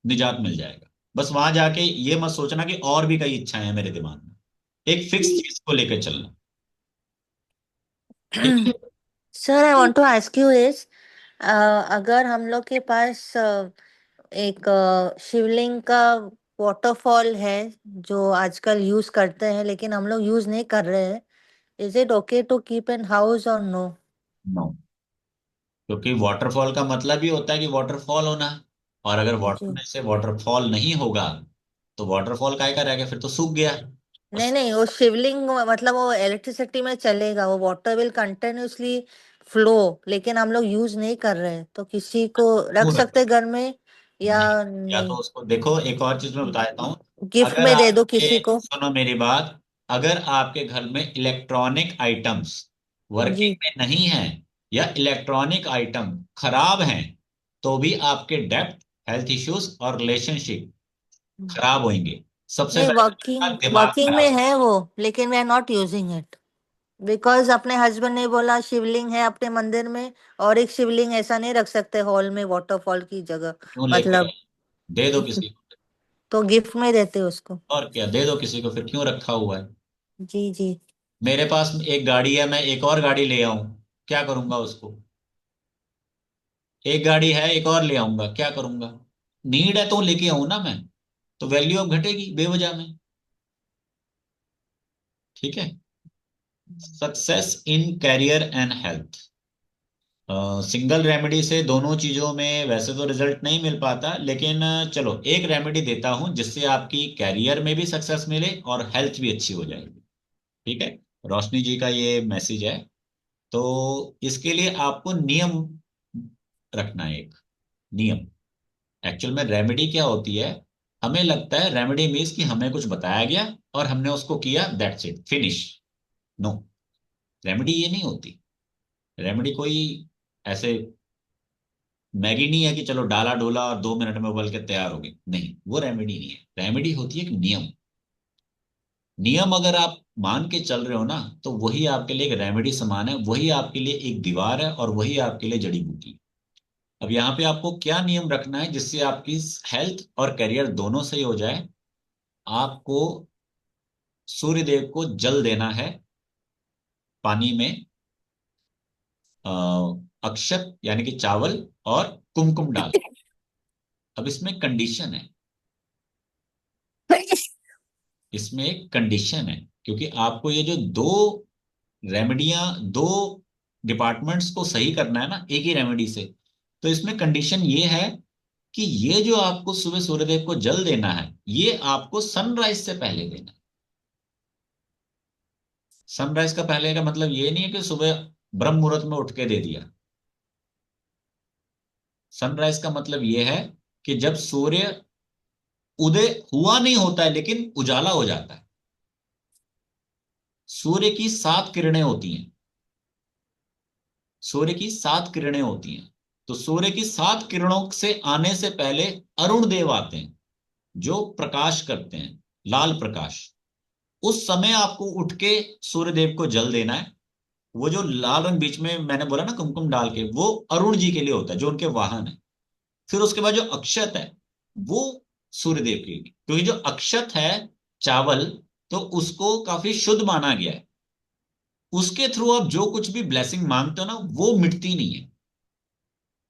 निजात मिल जाएगा। बस वहां जाके ये मत सोचना कि और भी कई इच्छाएं हैं मेरे दिमाग में, एक फिक्स चीज को लेकर चलना, ठीक है। Sir I want to ask you is, अगर हम लोग के पास एक शिवलिंग का वाटरफॉल है जो आजकल यूज करते हैं लेकिन हम लोग यूज नहीं कर रहे हैं, is it okay to keep in house और नो? नो, क्योंकि वाटरफॉल का मतलब ही होता है कि वाटरफॉल होना, और अगर वाटर जी में से वाटरफॉल नहीं होगा तो वाटरफॉल काय का रह गया, फिर तो सूख गया। और नहीं नहीं, वो शिवलिंग मतलब वो इलेक्ट्रिसिटी में चलेगा, वो वाटर विल कंटिन्यूसली फ्लो, लेकिन हम लोग यूज नहीं कर रहे हैं, तो किसी को रख क्यों सकते रखा? हैं घर में या नहीं, या तो नहीं? उसको देखो, एक और चीज मैं बता देता हूँ। गिफ्ट अगर में दे दो आपके, किसी को। सुनो मेरी बात, अगर आपके घर में इलेक्ट्रॉनिक आइटम्स जी। वर्किंग में नहीं है या इलेक्ट्रॉनिक आइटम खराब हैं, तो भी आपके डेप्थ, हेल्थ इश्यूज और रिलेशनशिप खराब होंगे। सबसे नहीं, पहले तो आपका वर्किंग दिमाग वर्किंग में खराब। है वो, लेकिन we are not using it because अपने हस्बैंड ने बोला शिवलिंग है अपने मंदिर में, और एक शिवलिंग ऐसा नहीं रख सकते हॉल में वाटरफॉल की जगह, क्यों लेके मतलब आए? दे दो किसी को। तो गिफ्ट में देते उसको। और क्या, दे दो किसी को, फिर क्यों रखा हुआ है? जी जी। मेरे पास एक गाड़ी है, मैं एक और गाड़ी ले आऊं, क्या करूंगा उसको? एक गाड़ी है, एक और ले आऊंगा, क्या करूंगा? नीड है तो लेके आऊं ना मैं, तो वैल्यू अब घटेगी बेवजह में, ठीक है। Success in career and health, single remedy से दोनों चीजों में वैसे तो रिजल्ट नहीं मिल पाता, लेकिन चलो एक रेमेडी देता हूं जिससे आपकी कैरियर में भी सक्सेस मिले और हेल्थ भी अच्छी हो जाएगी, ठीक है। रोशनी जी का ये मैसेज है। तो इसके लिए आपको नियम रखना है, एक नियम। एक्चुअल में रेमेडी क्या होती है, हमें लगता है रेमेडी मीन्स कि हमें कुछ बताया गया और हमने उसको किया, that's it, finish. No, remedy ये नहीं होती। रेमेडी कोई ऐसे मैगी नहीं है कि चलो डाला डोला और 2 मिनट में उबल के तैयार हो गई, नहीं, वो रेमेडी नहीं है। रेमेडी होती है एक नियम। नियम अगर आप मान के चल रहे हो ना, तो वही आपके लिए एक रेमेडी समान है, वही आपके लिए एक दीवार है, और वही आपके लिए जड़ी बूटी है। अब यहाँ पे आपको क्या नियम रखना है जिससे आपकी हेल्थ और करियर दोनों सही हो जाए? आपको सूर्य देव को जल देना है पानी में, अक्षत यानी कि चावल और कुमकुम डाल। अब इसमें कंडीशन है, इसमें एक कंडीशन है, क्योंकि आपको ये जो दो रेमेडियां, दो डिपार्टमेंट्स को सही करना है ना एक ही रेमेडी से, तो इसमें कंडीशन ये है कि ये जो आपको सुबह सूर्यदेव को जल देना है, ये आपको सनराइज से पहले देना है। सनराइज का पहले का मतलब ये नहीं है कि सुबह ब्रह्म मुहूर्त में उठ के दे दिया। सनराइज का मतलब ये है कि जब सूर्य उदय हुआ नहीं होता है लेकिन उजाला हो जाता है। सूर्य की 7 किरणें होती हैं, सूर्य की 7 किरणें होती हैं। तो सूर्य की 7 किरणों से आने से पहले अरुण देव आते हैं जो प्रकाश करते हैं, लाल प्रकाश। उस समय आपको उठ के सूर्य देव को जल देना है। वो जो लाल रंग बीच में मैंने बोला ना कुमकुम डाल के, वो अरुण जी के लिए होता है जो उनके वाहन है। फिर उसके बाद जो अक्षत है वो सूर्य देव के लिए, क्योंकि जो अक्षत है चावल, तो उसको काफी शुद्ध माना गया है। उसके थ्रू आप जो कुछ भी ब्लेसिंग मांगते हो ना, वो मिटती नहीं है,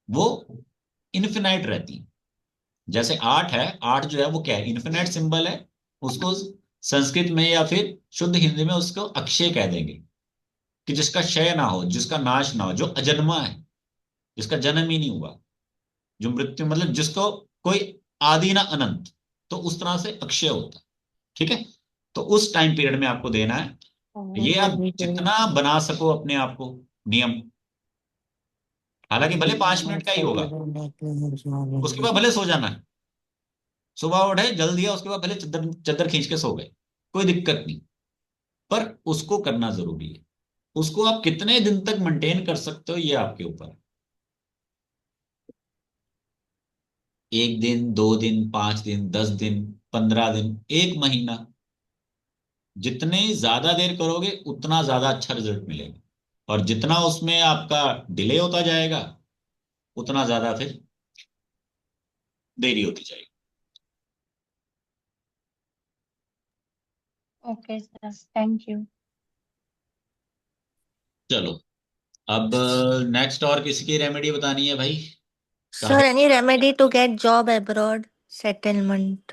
वो इन्फिनाइट रहती है। जैसे आठ है, आठ जो है वो क्या है, इन्फिनाइट सिंबल है। उसको संस्कृत में या फिर शुद्ध हिंदी में उसको अक्षय कह देंगे, कि जिसका क्षय ना हो, जिसका नाश ना हो, जो अजन्मा है, जिसका जन्म ही नहीं हुआ, जो मृत्यु मतलब जिसको कोई आदि ना अनंत, तो उस तरह से अक्षय होता है। ठीक है, तो उस टाइम पीरियड में आपको देना है। ये आप जितना बना सको अपने आप को नियम, हालांकि भले 5 मिनट का ही होगा, उसके बाद भले सो जाना है। सुबह उठे जल दिया, उसके बाद भले चद्दर चद्दर खींच के सो गए, कोई दिक्कत नहीं। पर उसको करना जरूरी है। उसको आप कितने दिन तक मेंटेन कर सकते हो ये आपके ऊपर है। 1 दिन, 2 दिन, 5 दिन, 10 दिन, 15 दिन, 1 महीना, जितने ज्यादा देर करोगे उतना ज्यादा अच्छा रिजल्ट मिलेगा। और जितना उसमें आपका डिले होता जाएगा, उतना ज्यादा फिर देरी होती जाएगी। Okay sir, thank you. चलो, अब नेक्स्ट और किसी की रेमेडी बतानी है भाई? Sir, any remedy to get job abroad? Settlement.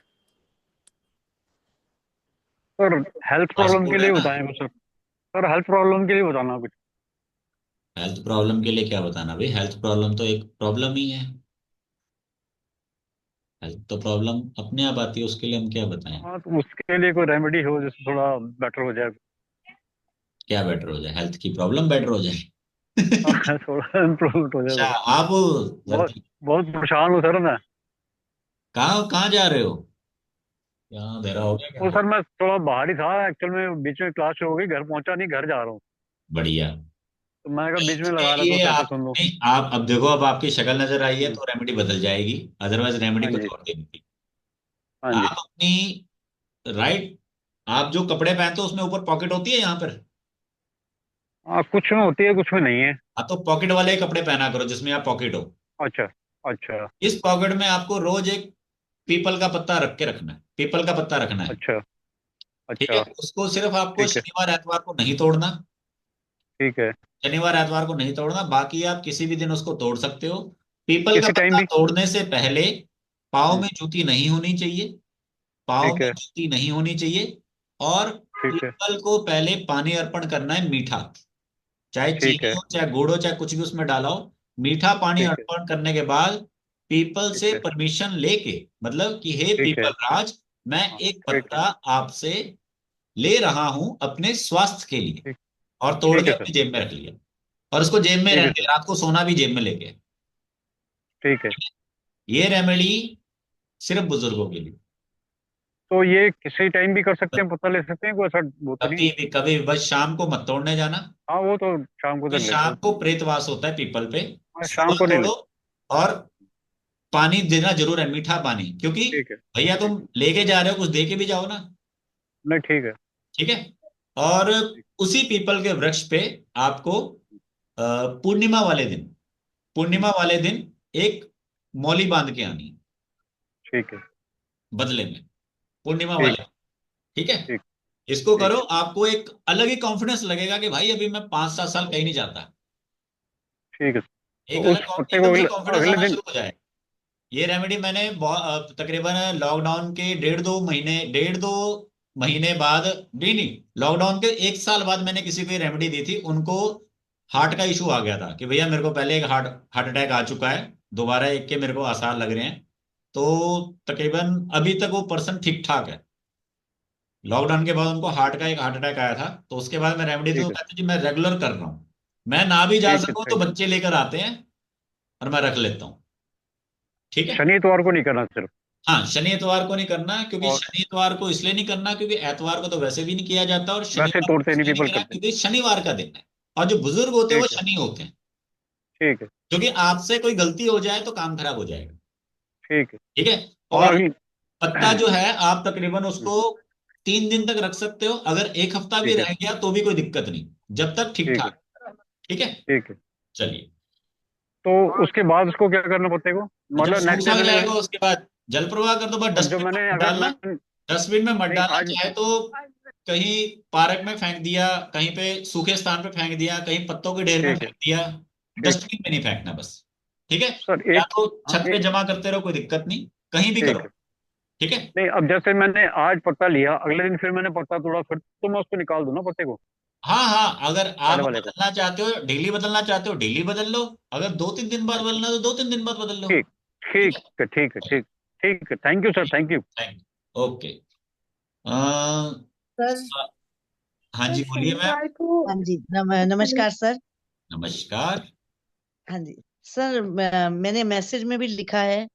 Sir health problem के पासपोर्ट है लिए ना? बताएं कुछ सर हेल्थ प्रॉब्लम के लिए बताना कुछ। हेल्थ प्रॉब्लम के लिए क्या बताना भाई? हेल्थ प्रॉब्लम तो एक प्रॉब्लम ही है। हेल्थ तो प्रॉब्लम अपने आप आती है, उसके लिए हम क्या बताएं? हाँ तो उसके लिए कोई रेमेडी हो जिससे थोड़ा बेटर हो जाए। क्या बेटर हो जाए? हेल्थ की प्रॉब्लम बेटर हो जाए? हाँ, थोड़ा इम्प्रूवमेंट हो जाए अच्छा, थोड़ा। आप बहुत बहुत परेशान हूँ सर मैं। कहाँ कहाँ जा रहे हो? यहाँ अंधेरा हो गया वो क्या? सर मैं थोड़ा बाहर ही था एक्चुअल में, बीच में क्लास शुरू हो गई, घर पहुंचा नहीं, घर जा रहा हूँ। बढ़िया। तो मैं कहा बीच में इसके लगा लेता हूँ लिए सेट आप सुन लो। नहीं, आप अब देखो, अब आपकी शक्ल नजर आई है हम्म, तो रेमेडी बदल जाएगी, अदरवाइज रेमेडी हाँ कुछ जी। और देनी थी। हाँ जी। आप अपनी राइट, आप जो कपड़े पहनते हो उसमें ऊपर पॉकेट होती है यहाँ पर। हाँ कुछ में होती है कुछ में नहीं है। हाँ, तो पॉकेट वाले कपड़े पहना करो जिसमें आप पॉकेट हो। अच्छा। अच्छा। इस पॉकेट में आपको रोज एक पीपल का पत्ता रख के रखना है, पीपल का पत्ता रखना है। अच्छा। ठीक है, अच्छा। उसको सिर्फ आपको ठीक है। शनिवार एतवार को नहीं तोड़ना। ठीक है। शनिवार एतवार को नहीं तोड़ना, बाकी आप किसी भी दिन उसको तोड़ सकते हो। पीपल का किसी टाइम पत्ता भी। तोड़ने से पहले पाँव हम्म, में जूती नहीं होनी चाहिए, पाँव ठीक में है। जूती नहीं होनी चाहिए। और ठीक है। पीपल को पहले पानी अर्पण करना है, मीठा, चाहे ठीक चीनी है। हो चाहे गुड़ हो चाहे कुछ भी उसमें डाला हो। मीठा पानी ठीक है। अर्पण करने के बाद पीपल ठीक से है। परमिशन लेके, मतलब कि हे ठीक है। पीपल राज, मैं हाँ। एक ठीक है। पत्ता आपसे ले रहा हूं अपने स्वास्थ्य के लिए, ठीक। और तोड़ ठीक के है सर। अपनी जेब में रख लिया। और उसको जेब में ठीक है रहने, सर। रात को सोना भी जेब में लेके। ठीक है। ये रेमेडी सिर्फ बुजुर्गों के लिए। तो ये किसी टाइम भी कर सकते हैं, पता ले सकते हैं, कोई ऐसा वो तो नहीं? कभी भी, बस शाम को मत तोड़ने जाना। हाँ वो तो शाम को क्योंकि देख लेते शाम हैं। को प्रेतवास होता है पीपल पे। हाँ शाम सुबह को नहीं तोड़ो। लेते। और पानी देना जरूर है, मीठा पानी, क्योंकि ठीक है। भैया ठीक। तुम लेके जा रहे हो, कुछ दे के भी जाओ ना। नहीं ठीक है। ठीक है। और ठीक। उसी पीपल के वृक्ष पे आपको पूर्णिमा वाले दिन, हम्म, पूर्णिमा वाले दिन एक मौली बांध के आनी है, ठीक है। बदले में, पूर्णिमा ठीक। वाले। ठीक है। ठीक। इसको ठीक करो, है। आपको एक अलग ही कॉन्फिडेंस लगेगा कि भाई अभी मैं 5-7 साल कहीं नहीं जाता। ठीक है। एक तो अलग उस पत्ते को एकदम से अगले कॉन्फिडेंस अगले आना दिन। शुरू हो जाए। ये रेमेडी मैंने तकरीबन लॉकडाउन के 1.5-2 महीने, 1.5-2 महीने बाद, नहीं नहीं, लॉकडाउन के 1 साल बाद मैंने किसी को ये रेमेडी दी थी। उनको हार्ट का इशू आ गया था कि भैया मेरे को पहले एक हार्ट हार्ट अटैक आ चुका है, दोबारा एक के मेरे को आसार लग रहे हैं। तो तकरीबन अभी तक वो पर्सन ठीक ठाक है। लॉकडाउन के बाद उनको हार्ट अटैक आया था, तो उसके बाद मैं रेमेडी तो ठीक है। कहते जी मैं रेगुलर कर रहा हूँ। मैं ना भी जा ठीक है। सकूं तो थैंक यू। बच्चे लेकर आते हैं और मैं रख लेता हूँ। ठीक है। शनि इतवार को नहीं करना सिर्फ? हाँ, शनि इतवार को नहीं करना, क्योंकि और शनि इतवार को इसलिए नहीं करना क्योंकि एतवार को तो वैसे भी नहीं किया जाता, और वैसे शनिवार को तोड़ते नहीं, इसलिए नहीं पीपल करना करते हैं। क्योंकि शनिवार का दिन है। और जो बुजुर्ग होते हैं वो ठीक है। शनि होते हैं। ठीक है। क्योंकि आपसे कोई गलती हो जाए तो काम खराब हो जाएगा। ठीक है। ठीक है। और और अगली। पत्ता जो है आप तकरीबन उसको 3 दिन तक रख सकते हो, अगर एक हफ्ता भी ठीक है। रह गया तो भी कोई दिक्कत नहीं, जब तक ठीक ठीक है। ठाक। ठीक है। ठीक है। चलिए। तो उसके बाद उसको क्या करना पत्ते को, जब मतलब सूख नेक्स्ट डे साख मैंने? जाएगा उसके बाद जल प्रवाह कर दो, बस और जो डस्टबिन में मैंने मत अगर डालना। मैं डस्टबिन में मत नहीं डालना, आज। चाहे तो कहीं पार्क में फेंक दिया, कहीं पे सूखे स्थान पे फेंक दिया, कहीं पत्तों के ढेर में ठीक है। फेंक दिया। ठीक। डस्टबिन में नहीं फेंकना बस। ठीक है। सर या एक। तो हाँ छत पे जमा करते रहो, कोई दिक्कत नहीं, कहीं भी ठीक करो। है। ठीक है। नहीं अब जैसे मैंने आज पत्ता लिया, अगले दिन फिर मैंने पत्ता तोड़ा, फिर तो मैं उसको निकाल दूं ना पत्ते को, हाँ हाँ, अगर आप पहले वाले को? बदलना चाहते हो, डेली बदलना चाहते हो डेली बदल लो। अगर 2-3 दिन बाद अच्छा। बदलना तो 2-3 दिन बाद बदल लो। ठीक। ठीक ठीक है। है। ठीक है। ठीक। ठीक है। Thank you sir, thank you. Thank you. Okay. Sir हाँ सर जी, बोलिए मैम। शनिवार को हाँ जी, नमस्कार सर। नमस्कार। हाँ जी सर, मैंने मैसेज में भी लिखा है,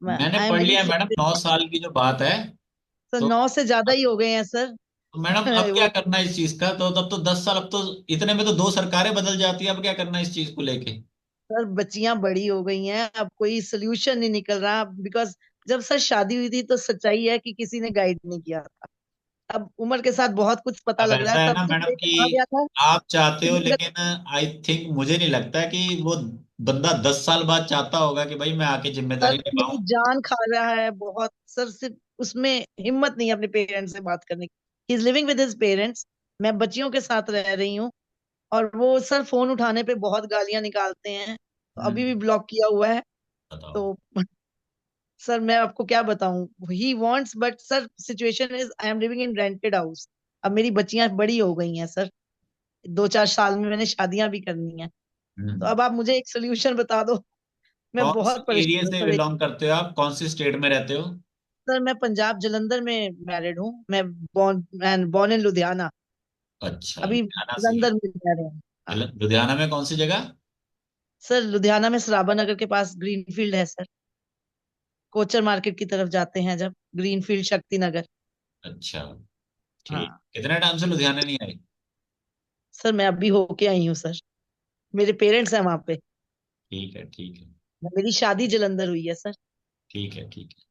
मैंने आई एम पढ़ वेरी लिया मैडम, सॉरी। 9 साल की जो बात है। सर तो 9 से ज्यादा ही हो गए हैं सर। मैडम अब क्या वो करना है इस चीज का, तो तब तो 10 साल, अब तो इतने में तो 2 सरकारें बदल जाती है, अब क्या करना है इस चीज को लेके। सर बच्चियां बड़ी हो गई हैं, अब कोई सोल्यूशन नहीं निकल रहा, बिकॉज जब सर शादी हुई थी तो सच्चाई है कि किसी ने गाइड नहीं किया था। अब उम्र के साथ बहुत कुछ पता अब लग रहा ऐसा है, है तब ना से मैडम मुझे कि कहा गया था आप चाहते कि हो, मेरा लेकिन आई थिंक मुझे नहीं लगता कि वो बंदा 10 साल बाद चाहता होगा कि भाई मैं आके सर जिम्मेदारी मेरी निभाऊं। जान खा रहा है बहुत सर, सिर्फ उसमें हिम्मत नहीं है अपने पेरेंट्स से बात करने की। He is living with his parents, मैं बच्चियों के साथ रह रही हूँ, और वो सर फोन उठाने पे बहुत गालियां निकालते हैं, तो अभी भी हम्म। ब्लॉक किया हुआ है। बताओ। तो सर मैं आपको क्या बताऊं, he wants, but sir situation is I am living in rented house. अब मेरी बच्चियां बड़ी हो गई हैं सर, 2-4 साल में मैंने शादियां भी करनी है, तो हम्म। अब आप मुझे एक सोल्यूशन बता दो। मैं कौन बहुत से एरिया परेशान हूँ से सर। बिलोंग करते हो आप, कौन सी स्टेट में रहते हो? सर मैं पंजाब जलंधर में मैरिड हूँ, मैं बॉर्न इन लुधियाना, अच्छा, अभी लुधियाना से ही। जलंधर में रह रहे हैं। हाँ लुधियाना में कौन सी जगह? सर, लुधियाना में सराबा नगर के पास ग्रीन फील्ड है सर, कोचर मार्केट की तरफ जाते हैं जब, ग्रीन फील्ड शक्ति नगर। अच्छा। ठीक, हाँ कितने टाइम से लुधियाना नहीं आई? सर, मैं अभी होके आई हूँ सर, मेरे पेरेंट्स हैं वहां पे। ठीक है, ठीक है। मेरी शादी जलंधर हुई है सर। ठीक है, ठीक है।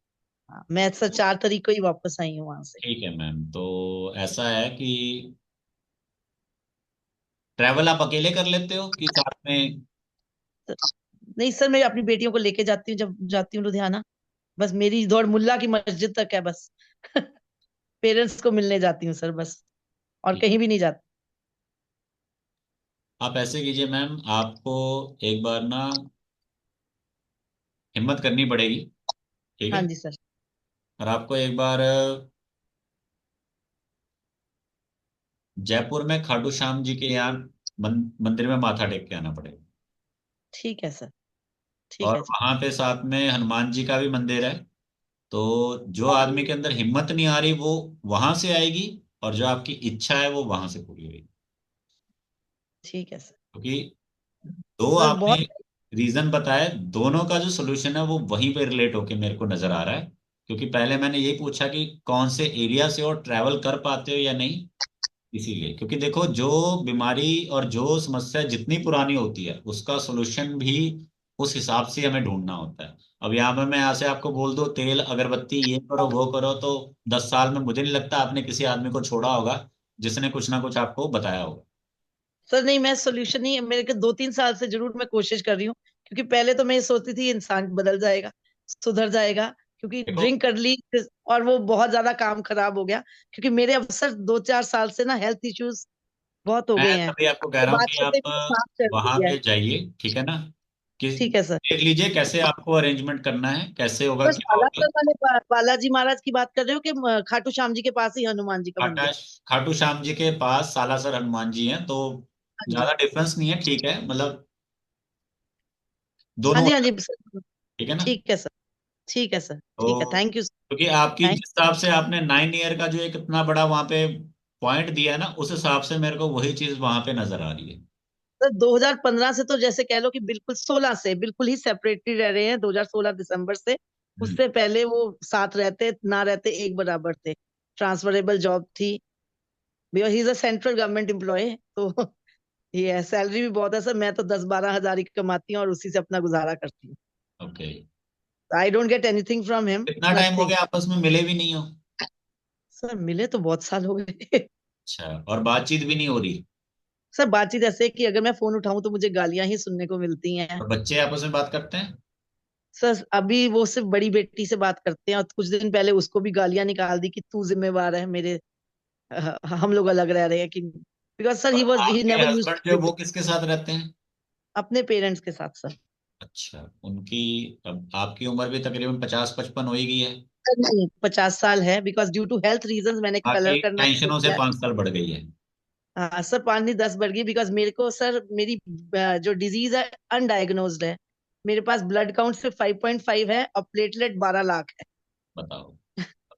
हाँ, मैं सर 4 तारीख को ही वापस आई हूँ वहां से। ठीक है मैम, तो ऐसा है कि ट्रैवल आप अकेले कर लेते हो कि साथ में? सर, नहीं सर, मैं अपनी बेटियों को लेके जाती हूँ जब जाती हूँ लुधियाना, बस मेरी दौड़ मुल्ला की मस्जिद तक है बस। पेरेंट्स को मिलने जाती हूँ सर बस, और ठीक। कहीं भी नहीं जाती। आप ऐसे कीजिए मैम, आपको एक बार ना हिम्मत करनी पड़ेगी। ठीक हाँ है। जी सर। और आपको एक बार जयपुर में खाटू श्याम जी के यहाँ मंदिर में माथा टेक के आना पड़ेगा। ठीक है सर। ठीक और है जी। वहां पे साथ में हनुमान जी का भी मंदिर है। तो जो आदमी के अंदर हिम्मत नहीं आ रही वो वहां से आएगी, और जो आपकी इच्छा है वो वहां से पूरी होगी। ठीक है सर। क्योंकि दो सर आपने बहुत। रीजन बताए, दोनों का जो सोल्यूशन है वो वहीं पे रिलेट होके मेरे को नजर आ रहा है। क्योंकि पहले मैंने यही पूछा कि कौन से एरिया से और ट्रैवल कर पाते हो या नहीं, इसीलिए। क्योंकि देखो, जो बीमारी और जो समस्या जितनी पुरानी होती है उसका सोल्यूशन भी उस हिसाब से हमें ढूंढना होता है। अब यहाँ पे मैं यहाँ से आपको बोल दूं तेल अगरबत्ती ये करो वो करो, तो 10 साल में मुझे नहीं लगता आपने किसी आदमी को छोड़ा होगा जिसने कुछ ना कुछ आपको बताया होगा। सर नहीं, मैं सोल्यूशन नहीं, मेरे को 2-3 साल से जरूर मैं कोशिश कर रही हूँ। क्योंकि पहले तो मैं ये सोचती थी इंसान बदल जाएगा, सुधर जाएगा, क्योंकि देखो, ड्रिंक कर ली और वो बहुत ज्यादा काम खराब हो गया। क्योंकि मेरे अब सर 2-4 साल से ना हेल्थ इश्यूज बहुत हो मैं गए हैं। तभी आपको कह तो रहा हूँ बात कि करते आप हुए सांस चढ़ वहां गई है। पे जाइए, ठीक है ना, कि ठीक है सर। देख लीजिए कैसे आपको अरेंजमेंट करना है, कैसे होगा बस क्या होगा। बालासर वाले बालाजी महाराज की बात कर रहे हो कि खाटू श्याम जी के पास ही हनुमान जी का खाटा मंदिर? खाटू श्याम जी के पास सालासर हनुमान जी हैं, तो हाँ जी, ज्यादा डिफरेंस नहीं है, ठीक है, मतलब हाँ दोनों हो जी, हाँ जी जाते हैं, सर। ठीक है ना। ठीक है सर, ठीक है सर, ठीक है, तो थैंक यू सर। क्योंकि आपकी थैंक जिस हिसाब से आपने 9 ईयर का जो एक इतना बड़ा वहां पे पॉइंट दिया है ना, उस हिसाब से मेरे को वही चीज वहां पे नजर आ रही है। सर 2015 से तो जैसे कह लो कि बिल्कुल 16 से बिल्कुल ही सेपरेटली रह रहे हैं, 2016 दिसंबर से। हम्म। उससे पहले वो साथ रहते ना रहते एक बराबर थे। ट्रांसफरेबल जॉब थी, because he is a central government employ. तो ये सैलरी भी बहुत है सर, मैं तो 10-12 हजार ही कमाती हूँ और उसी से अपना गुजारा करती हूँ। Okay. I don't get anything from him, कितना टाइम हो नथिंग। गया आपस में मिले भी नहीं हो? सर मिले तो बहुत साल हो गए। अच्छा, और बातचीत भी नहीं हो रही? सर बातचीत ऐसे है कि अगर मैं फोन उठाऊं तो मुझे गालियां ही सुनने को मिलती हैं। और बच्चे आपस में बात करते हैं? सर अभी वो सिर्फ बड़ी बेटी से बात करते हैं, और कुछ दिन पहले उसको भी गालियां निकाल दी कि तू जिम्मेवार है मेरे, हम लोग अलग रह रहे हैं कि, बिकॉज सर और ही आपके नेवर यूज्ड हस्बैंड टू जो लिव वो किसके साथ रहते हैं? अपने पेरेंट्स के साथ सर। अच्छा, उनकी, अब आपकी उम्र भी तकरीबन 50-55 हो ही गई है। नहीं, 50 साल है, because due to health reasons मैंने कलर आपकी करना छोड़ टेंशनों से दिया। 5 साल बढ़ गई है। हाँ सर, 5 नहीं 10 बढ़ गई, बिकॉज मेरे को सर मेरी जो डिजीज है अनडायग्नोज्ड है। मेरे पास ब्लड काउंट सिर्फ 5.5 है और प्लेटलेट 12 लाख है। बताओ।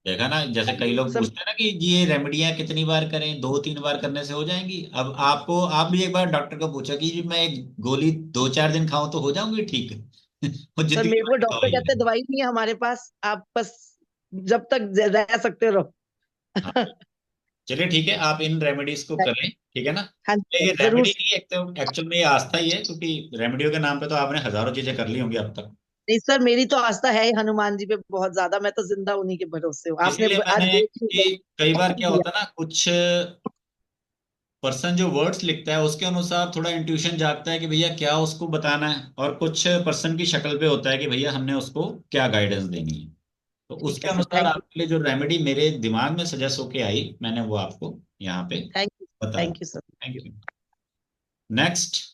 देखा ना, जैसे कई लोग सर पूछते हैं ना कि ये रेमेडियां कितनी बार करें, 2-3 बार करने से हो जाएंगी। अब आपको, आप भी एक बार डॉक्टर को पूछा कि जी मैं एक गोली 2-4 दिन खाऊं तो हो जाऊंगी ठीक? वो सर जिंदगी मेरे भर को की डॉक्टर दवाई कहते है। हैं दवाई नहीं है हमारे पास, आप बस जब तक रह सकते रहो। हाँ, चलिए ठीक है, आप इन रेमेडीज को करें, ठीक है ना। हाँ ये जी, जरूर रेमेडी सर। नहीं है, एक तो एक्चुअल में ये आस्था ही है, क्योंकि रेमेडियो के नाम पे तो आपने हजारों चीजें कर ली होंगी अब तक। नहीं सर, मेरी तो आस्था है ही हनुमान जी पे बहुत ज्यादा, मैं तो जिंदा उन्हीं के भरोसे हूँ, आपने इसीलिए आज मैंने, देख कि कई बार क्या लिया। होता है ना, कुछ पर्सन जो वर्ड्स लिखता है उसके अनुसार थोड़ा इंट्यूशन जागता है कि भैया क्या उसको बताना है, और कुछ पर्सन की शक्ल पे होता है कि भैया हमने उसको क्या गाइडेंस देनी है। तो ठीक उसके है सर, अनुसार थैंक यू। आपके लिए जो रेमेडी मेरे दिमाग में सजेस्ट होके आई, मैंने वो आपको यहाँ पे थैंक यू। बता दी। Thank you sir. Thank you. Next.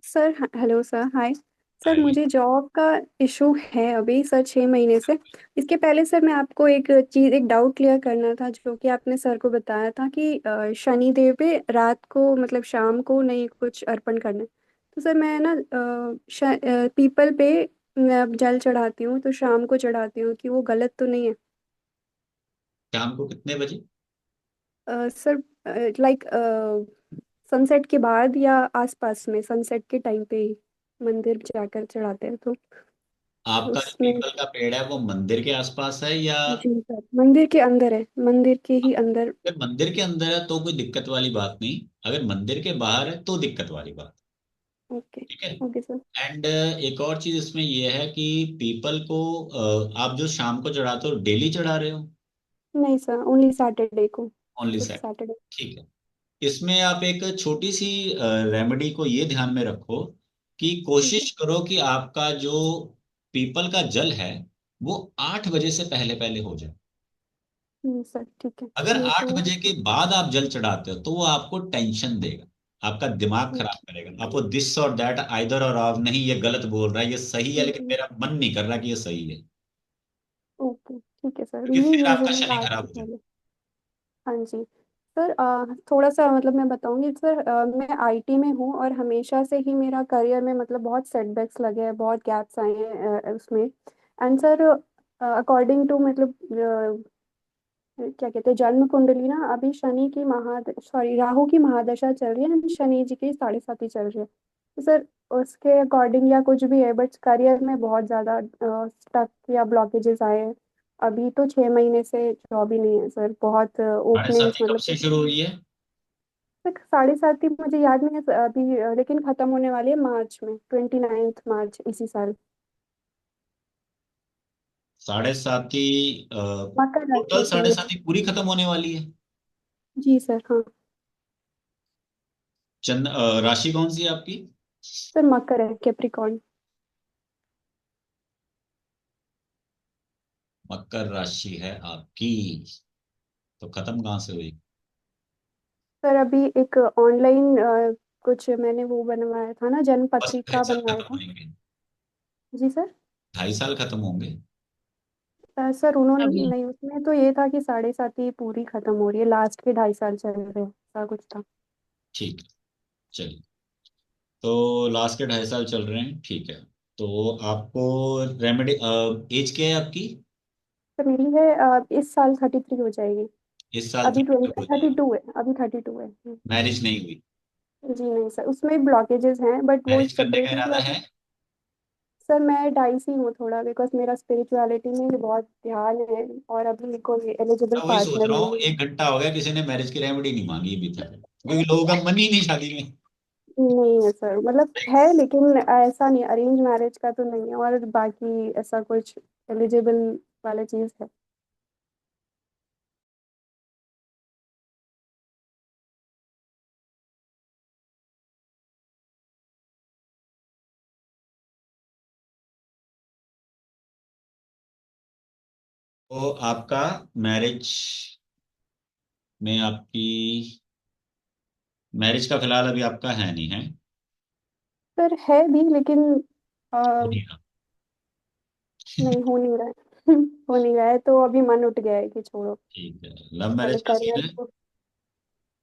Sir hello sir, hi sir. मुझे जॉब का इशू है अभी सर 6 महीने से। इसके पहले सर मैं आपको एक डाउट क्लियर करना था, जो कि आपने सर को बताया था कि शनि देव पे रात को मतलब शाम को नहीं कुछ अर्पण करना है। तो सर मैं ना पीपल पे मैं जल चढ़ाती हूँ, तो शाम को चढ़ाती हूँ, कि वो गलत तो नहीं है? शाम को कितने बजे? सर लाइक सनसेट के बाद या आसपास में, सनसेट के टाइम पे ही मंदिर जाकर चढ़ाते हैं तो आपका जो उसमें। पीपल का पेड़ है वो मंदिर के आसपास है या? जी सर, मंदिर के अंदर है, मंदिर के ही अंदर। अगर मंदिर के अंदर है तो कोई दिक्कत वाली बात नहीं, अगर मंदिर के बाहर है तो दिक्कत वाली बात। ओके। ठीक है। Okay sir. एंड एक और चीज इसमें यह है कि पीपल को आप जो शाम को चढ़ाते हो डेली चढ़ा रहे हो? नहीं सर, ओनली सैटरडे को, ओनली सिर्फ सेट। सैटरडे। ठीक है। इसमें आप एक छोटी सी रेमेडी को ये ध्यान में रखो कि ठीक है। कोशिश करो कि आपका जो पीपल का जल है वो 8 बजे से पहले पहले हो जाए। सर ठीक है, अगर ये आठ तो। बजे के बाद आप जल चढ़ाते हो तो वो आपको टेंशन देगा, आपका दिमाग ठीक। खराब करेगा, आपको दिस और दैट आइदर और आप, नहीं ये गलत बोल रहा है, ये सही है लेकिन हम्म, मेरा मन नहीं कर रहा कि ये सही है, ओके ठीक है सर, क्योंकि ये फिर आपका यूजुअली शनि आज खराब से हो जाए। पहले। हाँ जी सर। थोड़ा सा मतलब मैं बताऊंगी सर, मैं आईटी में हूँ और हमेशा से ही मेरा करियर में मतलब बहुत सेटबैक्स लगे हैं, बहुत गैप्स आए हैं उसमें। एंड सर अकॉर्डिंग टू मतलब क्या कहते हैं जन्म कुंडली ना, अभी शनि की सॉरी राहु की महादशा चल रही है and शनि जी की 7.5 चल रही है। तो सर उसके अकॉर्डिंग या कुछ भी है, बट करियर में बहुत ज़्यादा स्टक या ब्लॉकेजेस आए हैं। अभी तो 6 महीने से जॉब ही नहीं है सर, बहुत साढ़े ओपनिंग्स साथी कब से मतलब शुरू हुई है? सर 7.5 ही मुझे याद नहीं है सर, अभी लेकिन खत्म होने वाली है मार्च में, 29 मार्च इसी साल। साढ़े साथी मकर राशि टोटल थी साढ़े मेरी। साथी पूरी खत्म होने वाली है? जी सर, हाँ। राशि कौन सी है आपकी? सर मकर है, कैप्रिकॉर्न। मकर राशि है आपकी, तो खत्म कहाँ से हुई? सर अभी एक ऑनलाइन कुछ मैंने वो बनवाया था ना, जन्म बस पत्रिका 2.5 साल बनवाया खत्म था। होंगे। जी सर। 2.5 साल खत्म होंगे। सर उन्होंने अभी नहीं, उसमें तो ये था कि 7.5 पूरी खत्म हो रही है, लास्ट के 2.5 साल चल रहे हैं, ऐसा कुछ था। ठीक है, चलिए। तो लास्ट के 2.5 साल चल रहे हैं, ठीक है। तो आपको रेमेडी, एज क्या है आपकी? सर मेरी है इस साल 33 हो जाएगी। इस साल अभी 32 ट्वेंटी हो थर्टी जाएगी। टू है, अभी 32 है। मैरिज नहीं हुई? जी नहीं सर, उसमें ब्लॉकेजेस हैं बट वो मैरिज करने का सेपरेटली इरादा है? ब्लॉकेज। सर मैं डाइसी हूँ थोड़ा, बिकॉज मेरा स्पिरिचुअलिटी में भी बहुत ध्यान है, और अभी कोई एलिजिबल मैं वही सोच पार्टनर रहा हूँ, नहीं है। 1 घंटा हो गया किसी ने मैरिज की रेमेडी नहीं मांगी अभी तक, क्योंकि लोगों का मन ही नहीं शादी में। नहीं है सर, मतलब है लेकिन ऐसा नहीं, अरेंज मैरिज का तो नहीं है, और बाकी ऐसा कुछ एलिजिबल वाला चीज़ है। तो आपका मैरिज में आपकी मैरिज का फिलहाल अभी आपका है नहीं है? सर है भी लेकिन हो आ, नहीं रहा। नहीं हो नहीं रहा है। हो नहीं रहा है, तो अभी मन उठ गया है कि छोड़ो, ठीक है, लव मैरिज का करियर सीन है? तो।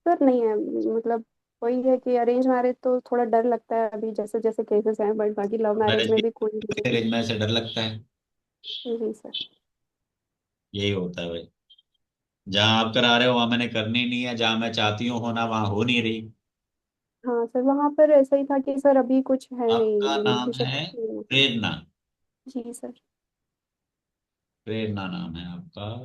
सर नहीं है, मतलब वही है कि अरेंज मैरिज तो थोड़ा डर लगता है अभी, जैसे जैसे केसेस हैं, बट बाकी लव मैरिज मैरिज में भी भी कोई नहीं है। अरेंज मैरिज से डर लगता है। जी सर। यही होता है भाई, जहां आप करा रहे हो वहां मैंने करनी नहीं है, जहां मैं चाहती हूँ होना वहां हो नहीं रही। हाँ सर, वहाँ पर ऐसा ही था कि सर अभी कुछ है आपका नहीं, नाम रिलेशनशिप है नहीं है। प्रेरणा? जी सर। प्रेरणा नाम है आपका।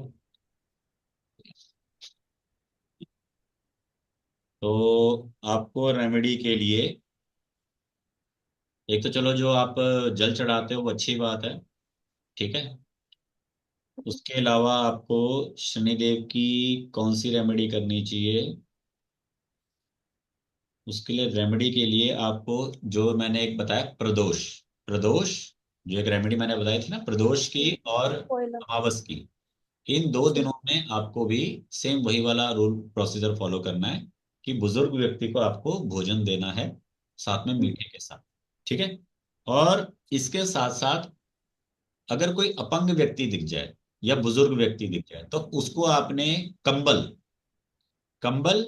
तो आपको रेमेडी के लिए, एक तो चलो जो आप जल चढ़ाते हो वो अच्छी बात है, ठीक है। उसके अलावा आपको शनिदेव की कौन सी रेमेडी करनी चाहिए? उसके लिए रेमेडी के लिए आपको जो मैंने एक बताया, प्रदोष। प्रदोष, जो एक रेमेडी मैंने बताई थी ना, प्रदोष की और कोयला। अमावस की, इन 2 दिनों ठीक। में आपको भी सेम वही वाला रूल प्रोसीजर फॉलो करना है कि बुजुर्ग व्यक्ति को आपको भोजन देना है, साथ में मीठे के साथ, ठीक है। और इसके साथ साथ अगर कोई अपंग व्यक्ति दिख जाए या बुजुर्ग व्यक्ति दिख जाए तो उसको आपने कंबल कंबल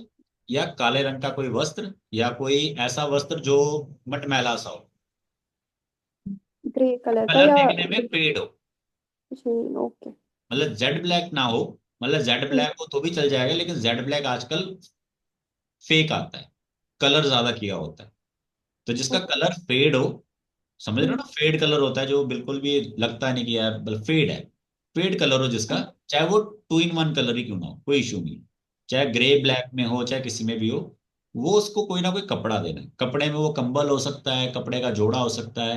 या काले रंग का कोई वस्त्र, या कोई ऐसा वस्त्र जो मटमैला सा हो, ग्रे कलर का कलर या? देखने में फेड हो, जी। ओके। मतलब जेड ब्लैक ना हो। मतलब जेड ब्लैक हो तो भी चल जाएगा, लेकिन जेड ब्लैक आजकल फेक आता है, कलर ज्यादा किया होता है। तो जिसका ओके। कलर फेड हो, समझ रहे हो ना, फेड कलर होता है जो बिल्कुल भी लगता नहीं कि यार मतलब फेड है। फेड कलर हो जिसका, चाहे वो 2 in 1 कलर ही क्यों ना हो, कोई इशू नहीं। चाहे ग्रे ब्लैक में हो, चाहे किसी में भी हो, वो उसको कोई ना कोई कपड़ा देना है। कपड़े में वो कंबल हो सकता है, कपड़े का जोड़ा हो सकता है।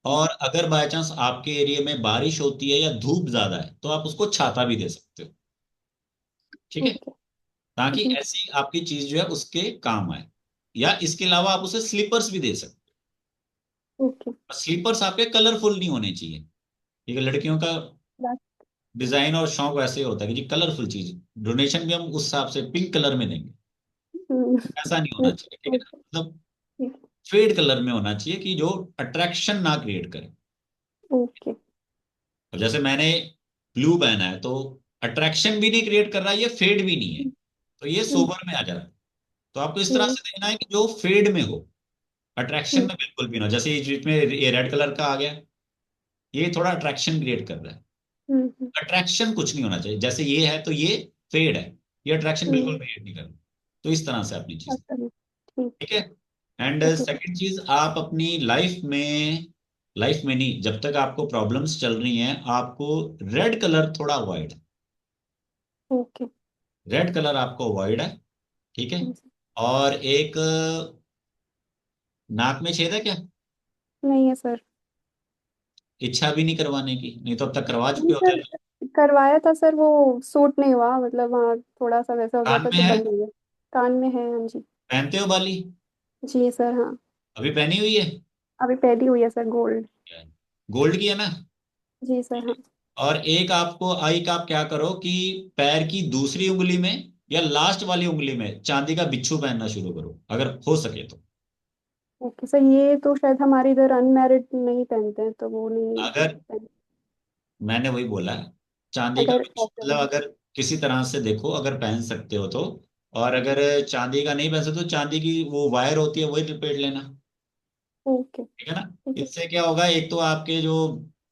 और अगर बाय चांस आपके एरिया में बारिश होती है या धूप ज्यादा है तो आप उसको छाता भी दे सकते हो, ठीक है। ओके। ताकि जी। ऐसी आपकी चीज जो है उसके काम आए। या इसके अलावा आप उसे स्लीपर्स भी दे सकते ओके। हो। स्लीपर्स आपके कलरफुल नहीं होने चाहिए, ठीक है। लड़कियों का डिजाइन और शौक वैसे ही होता है कि जी कलरफुल चीज, डोनेशन भी हम उस हिसाब से पिंक कलर में देंगे। ऐसा नहीं होना चाहिए, ठीक है ना, ओके। मतलब फेड कलर में होना चाहिए कि जो अट्रैक्शन ना क्रिएट करे। ओके। अब जैसे मैंने ब्लू पहना है तो अट्रैक्शन भी नहीं क्रिएट कर रहा है, ये फेड भी नहीं है, तो ये सोबर में आ जा रहा है। तो आपको इस तरह से देना है कि जो फेड में हो, अट्रैक्शन में बिल्कुल भी ना हो। जैसे ये जिसमें ये रेड कलर का आ गया, ये थोड़ा अट्रैक्शन क्रिएट कर रहा है। अट्रैक्शन कुछ नहीं होना चाहिए, जैसे ये है तो ये फेड है, ये अट्रैक्शन बिल्कुल क्रिएट नहीं कर रहा। तो इस तरह से अपनी चीज, ठीक। ठीक है। And okay. सेकंड चीज, आप अपनी लाइफ में लाइफ में नहीं, जब तक आपको प्रॉब्लम्स चल रही हैं आपको रेड कलर थोड़ा अवॉइड है। ओके। रेड कलर आपको अवॉइड है, ठीक है। जी। और एक नाक में छेद है क्या? नहीं है सर। इच्छा भी नहीं करवाने की, नहीं तो अब तक करवा चुके नहीं होते सर, हैं। करवाया था सर, वो सूट नहीं हुआ, मतलब हाँ थोड़ा सा वैसा हो गया कान था में तो है? बंद हो गया। कान में है, हाँ जी। पहनते हो बाली? जी सर हाँ। अभी पहनी हुई है? अभी पहली हुई है सर, गोल्ड। गोल्ड की है ना? जी सर हाँ। और एक आपको आई का, आप क्या करो कि पैर की दूसरी उंगली में या लास्ट वाली उंगली में चांदी का बिच्छू पहनना शुरू करो अगर हो सके तो। ओके सर, ये तो शायद हमारे इधर अनमैरिड नहीं पहनते हैं, तो वो नहीं अगर, पहन। मैंने वही बोला, चांदी का अगर बिच्छू मतलब पॉसिबल। अगर किसी तरह से देखो अगर पहन सकते हो तो। और अगर चांदी का नहीं पहन सकते तो चांदी की वो वायर होती है वही लपेट लेना, ओके। ठीक है ना। ठीक है। इससे क्या होगा, एक तो आपके जो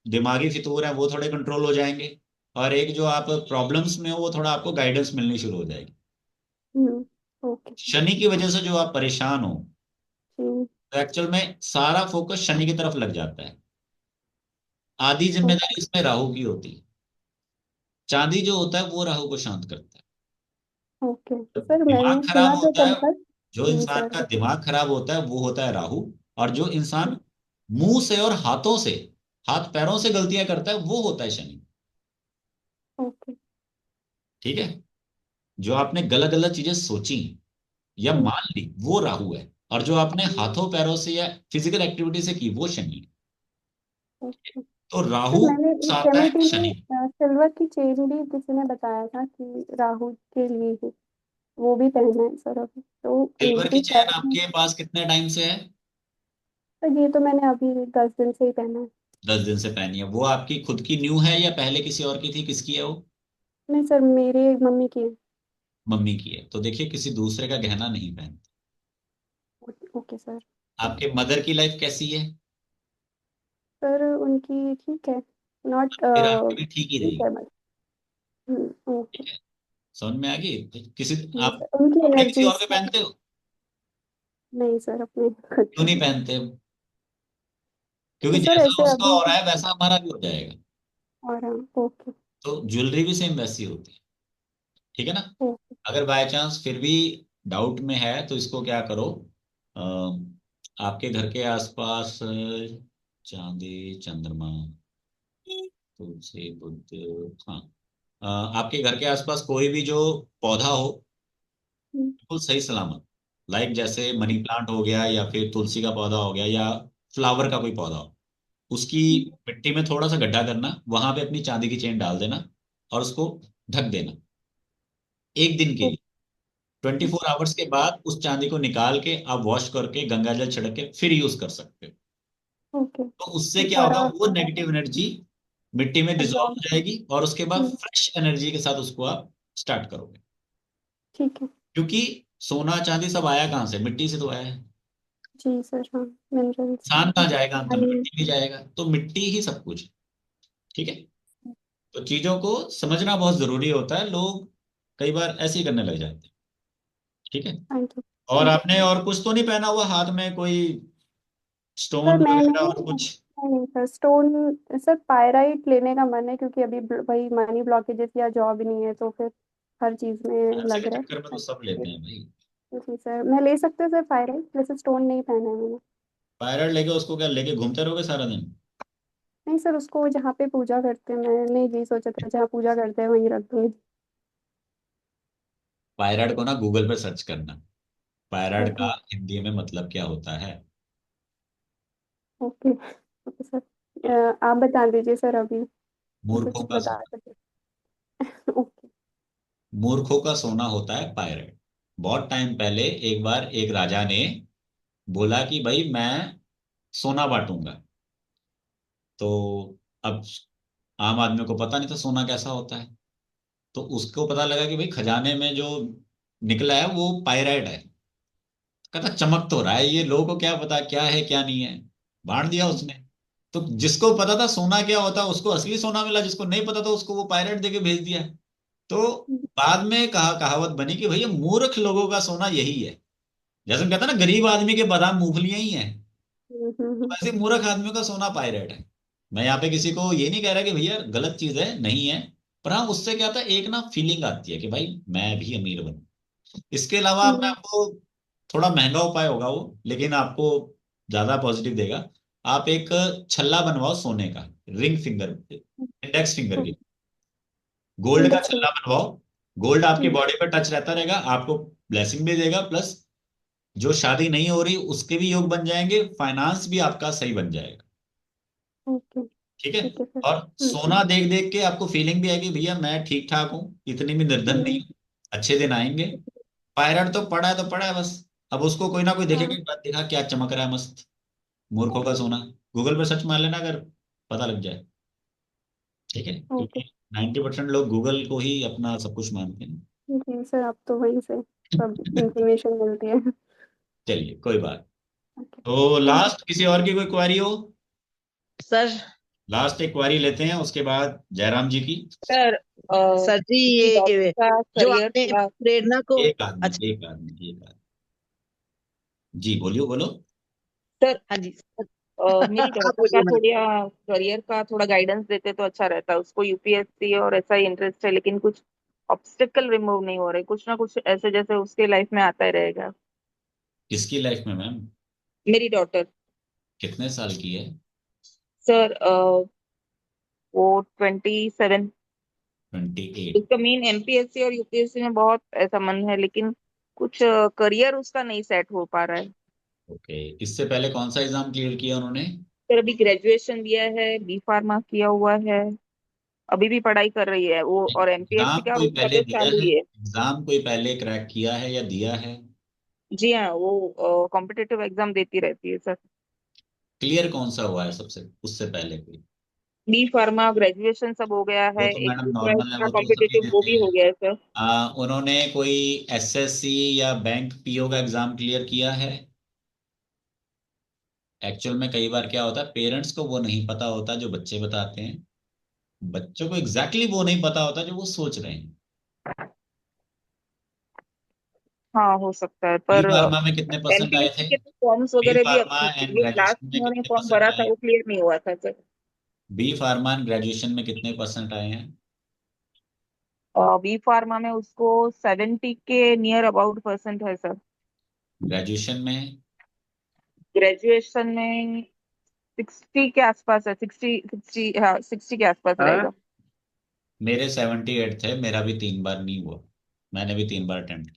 दिमागी फितूर है वो थोड़े कंट्रोल हो जाएंगे, और एक जो आप प्रॉब्लम्स में हो वो थोड़ा आपको गाइडेंस मिलनी शुरू हो जाएगी। ओके। शनि की वजह से जो आप परेशान हो, जी। तो एक्चुअल में सारा फोकस शनि की तरफ लग जाता है। आधी ओके। जिम्मेदारी इसमें राहु की होती है। चांदी जो होता है वो राहु को शांत करता है। ओके तो सर, दिमाग मैंने खराब सुना था होता कल है, तक। जो जी इंसान सर। का दिमाग खराब होता है वो होता है राहु। और जो इंसान मुंह से और हाथों से, हाथ पैरों से गलतियां करता है वो होता है शनि, ओके। ठीक है। जो आपने गलत गलत चीजें सोची या मान ली वो राहु है, और जो आपने हाथों पैरों से या फिजिकल एक्टिविटी से की वो शनि है। ओके तो सर, राहु मैंने से आता है केमिस्ट्री शनि। में सिल्वर की चेन भी किसी ने बताया था कि राहु के लिए ही, वो भी पहना है सर अभी तो। सिल्वर की इस चैन बार आपके पास कितने टाइम से है? तो ये तो मैंने अभी 10 दिन से ही पहना है। 10 दिन से पहनी है? वो आपकी खुद की न्यू है या पहले किसी और की थी, किसकी है वो? नहीं सर, मेरे मम्मी की है। मम्मी की है, तो देखिए किसी दूसरे का गहना नहीं पहनते। Okay sir. आपके मदर की लाइफ कैसी है? सर उनकी ठीक है, नॉट फिर आपकी भी ठीक ही ठीक रहेगी, है बस। ओके। ठीक है। समझ में आ गई? किसी, जी आप सर, उनकी कपड़े किसी और एनर्जीज। के पहनते हो? नहीं सर, अपने खुद क्यों के। नहीं पहनते? क्योंकि सर जैसा ऐसे उसका अभी। हो रहा है वैसा हमारा भी हो जाएगा। और हाँ। ओके। तो ज्वेलरी भी सेम वैसी होती है, ठीक है ना। ओके। अगर बाय चांस फिर भी डाउट में है तो इसको क्या करो, अ, आपके घर के आसपास चांदी, चंद्रमा, तुलसी, बुद्ध, हाँ, आपके घर के आसपास कोई भी जो पौधा हो बिल्कुल सही सलामत, लाइक जैसे मनी प्लांट हो गया या फिर तुलसी का पौधा हो गया या फ्लावर का कोई पौधा हो, उसकी मिट्टी में थोड़ा सा गड्ढा करना, वहां पे अपनी चांदी की चेन डाल देना और उसको ढक देना एक दिन के लिए। 24 आवर्स के बाद उस चांदी को निकाल के आप वॉश करके गंगा जल छिड़क के फिर यूज कर सकते हो। ओके। तो उससे तो क्या होगा, सारा वो नेगेटिव एनर्जी मिट्टी में डिजोल्व एब्जॉर्ब। हो जाएगी और उसके बाद फ्रेश एनर्जी के साथ उसको आप स्टार्ट करोगे। ठीक है। क्योंकि सोना चांदी सब आया कहाँ से? मिट्टी से तो आया है। जी सर हाँ, मिनरल्स। इंसान कहाँ जाएगा अंत में? पानी। मिट्टी में जाएगा, तो मिट्टी ही सब कुछ है, ठीक है। तो चीजों को समझना बहुत जरूरी होता है, लोग कई बार ऐसे ही करने लग जाते हैं, ठीक है। Thank you. और थैंक यू आपने और कुछ तो नहीं पहना हुआ हाथ में, कोई सर। स्टोन मैंने वगैरह और कुछ? नहीं सर, स्टोन सर पायराइट लेने का मन है, क्योंकि अभी वही मनी ब्लॉकेजेस या जॉब नहीं है, तो फिर हर चीज में पैसे लग के रहा चक्कर में तो है। सब लेते हैं भाई। जी सर, मैं ले सकते हैं सर पायराइट, वैसे स्टोन नहीं पहना है मैंने। पायलट लेके उसको क्या लेके घूमते रहोगे सारा दिन? नहीं सर, उसको जहाँ पे पूजा करते हैं, मैंने यही सोचा था जहाँ पूजा करते हैं वहीं रख दूंगी। पायलट को ना गूगल पे सर्च करना, पायलट ओके। का हिंदी में मतलब क्या होता है। ओके। Okay sir. आप बता दीजिए सर अभी, मूर्खों कुछ का बता सोना। सके। ओके। मूर्खों का सोना होता है पायलट। बहुत टाइम पहले एक बार एक राजा ने बोला कि भाई मैं सोना बांटूंगा। तो अब आम आदमी को पता नहीं था सोना कैसा होता है, तो उसको पता लगा कि भाई खजाने में जो निकला है वो पायराइट है। कहता चमक तो रहा है, ये लोगों को क्या पता क्या है क्या नहीं है, बांट दिया उसने। तो जिसको पता था सोना क्या होता है उसको असली सोना मिला, जिसको नहीं पता था उसको वो पायराइट देके भेज दिया। तो बाद में कहावत बनी कि भैया मूर्ख लोगों का सोना यही है। जैसे हम कहते हैं ना, गरीब आदमी के बादाम मूंगफलियां ही हैं। वैसे मूर्ख आदमियों का सोना पायरेट है। मैं यहाँ पे किसी को ये नहीं कह रहा कि भैया गलत चीज है, नहीं है। पर हाँ, उससे क्या था, एक ना फीलिंग आती है कि भाई मैं भी अमीर बनूं। इसके अलावा मैं आपको, थोड़ा महंगा उपाय होगा वो, लेकिन आपको ज्यादा पॉजिटिव देगा। आप एक छल्ला बनवाओ सोने का, रिंग फिंगर, इंडेक्स फिंगर की, गोल्ड का इंडेक्स। छल्ला बनवाओ। गोल्ड आपकी बॉडी पे टच रहता रहेगा, आपको ब्लेसिंग भी देगा, प्लस जो शादी नहीं हो रही उसके भी योग बन जाएंगे, फाइनेंस भी आपका सही बन जाएगा। ओके। ठीक है। ठीक है सर। और सोना देख देख के आपको फीलिंग भी आएगी भैया मैं ठीक ठाक हूँ, इतनी भी निर्धन नहीं हूँ, अच्छे दिन आएंगे। पायरट तो पड़ा है तो पड़ा है बस। अब उसको कोई ना कोई देखेगा हाँ। कि बात देखा क्या चमक रहा है मस्त, मूर्खों का सोना। गूगल पे सर्च मार लेना अगर पता लग जाए। ठीक है, ओके। क्योंकि 90% लोग गूगल को ही अपना सब कुछ मानते हैं। जी सर, आप तो वहीं से सब इंफॉर्मेशन मिलती है। चलिए कोई बात। ओके। तो थैंक यू। लास्ट किसी और की कोई क्वारी हो? सर। लास्ट एक क्वारी लेते हैं, उसके बाद जयराम जी की। सर सर जी मेरी डॉटर ये का जो करियर आपने थोड़ा। प्रेरणा को, एक अच्छा, आदमी, एक आदमी, एक आदमी। जी बोलियो, बोलो। सर हाँ जी मेरी आप डॉटर का बोलिए मैम। थोड़ा करियर का थोड़ा गाइडेंस देते तो अच्छा रहता। उसको यूपीएससी और ऐसा ही इंटरेस्ट है, लेकिन कुछ ऑब्स्टेकल रिमूव नहीं हो रहे, कुछ ना कुछ ऐसे जैसे उसके लाइफ में आता ही रहेगा। किसकी लाइफ में मैम? मेरी डॉटर। कितने साल की है? सर वो 27। 28? उसका मेन एमपीएससी और यूपीएससी में बहुत ऐसा मन है, लेकिन कुछ करियर उसका नहीं सेट हो पा रहा है। ओके, इससे पहले कौन सा एग्जाम क्लियर किया उन्होंने? सर अभी ग्रेजुएशन दिया है, बी फार्मा किया हुआ है, अभी भी पढ़ाई कर रही है वो, और एमपीएससी एग्जाम का कोई उसका पहले तो दिया चालू है? ही है। एग्जाम कोई पहले क्रैक किया है या दिया है? जी हाँ, वो कॉम्पिटिटिव एग्जाम देती रहती है सर। क्लियर कौन सा हुआ है सबसे उससे पहले कोई? बी फार्मा ग्रेजुएशन सब हो गया वो है, तो एक मैडम दूसरा नॉर्मल है, उसका वो तो सभी कॉम्पिटिटिव वो देते भी हैं। हो गया है सर। उन्होंने कोई एसएससी या बैंक पीओ का एग्जाम क्लियर किया है? एक्चुअल में कई बार क्या होता है, पेरेंट्स को वो नहीं पता होता जो बच्चे बताते हैं, बच्चों को एग्जैक्टली वो नहीं पता होता जो वो सोच रहे हैं। हाँ हो सकता है, बी पर फार्मा में कितने परसेंट आए एमपीएससी थे? के तो फॉर्म्स बी वगैरह भी फार्मा एंड जो लास्ट ग्रेजुएशन में उन्होंने कितने फॉर्म परसेंट भरा था आए? वो क्लियर नहीं हुआ था sir. B pharma and graduation में कितने परसेंट आए हैं? बी फार्मा में उसको 70 के नियर अबाउट परसेंट है सर। ग्रेजुएशन में? ग्रेजुएशन में 60 के आसपास है, 60 हाँ 60 के आसपास हाँ? रहेगा। मेरे 78 थे, मेरा भी 3 बार नहीं हुआ, मैंने भी 3 बार अटेम्प्ट किया।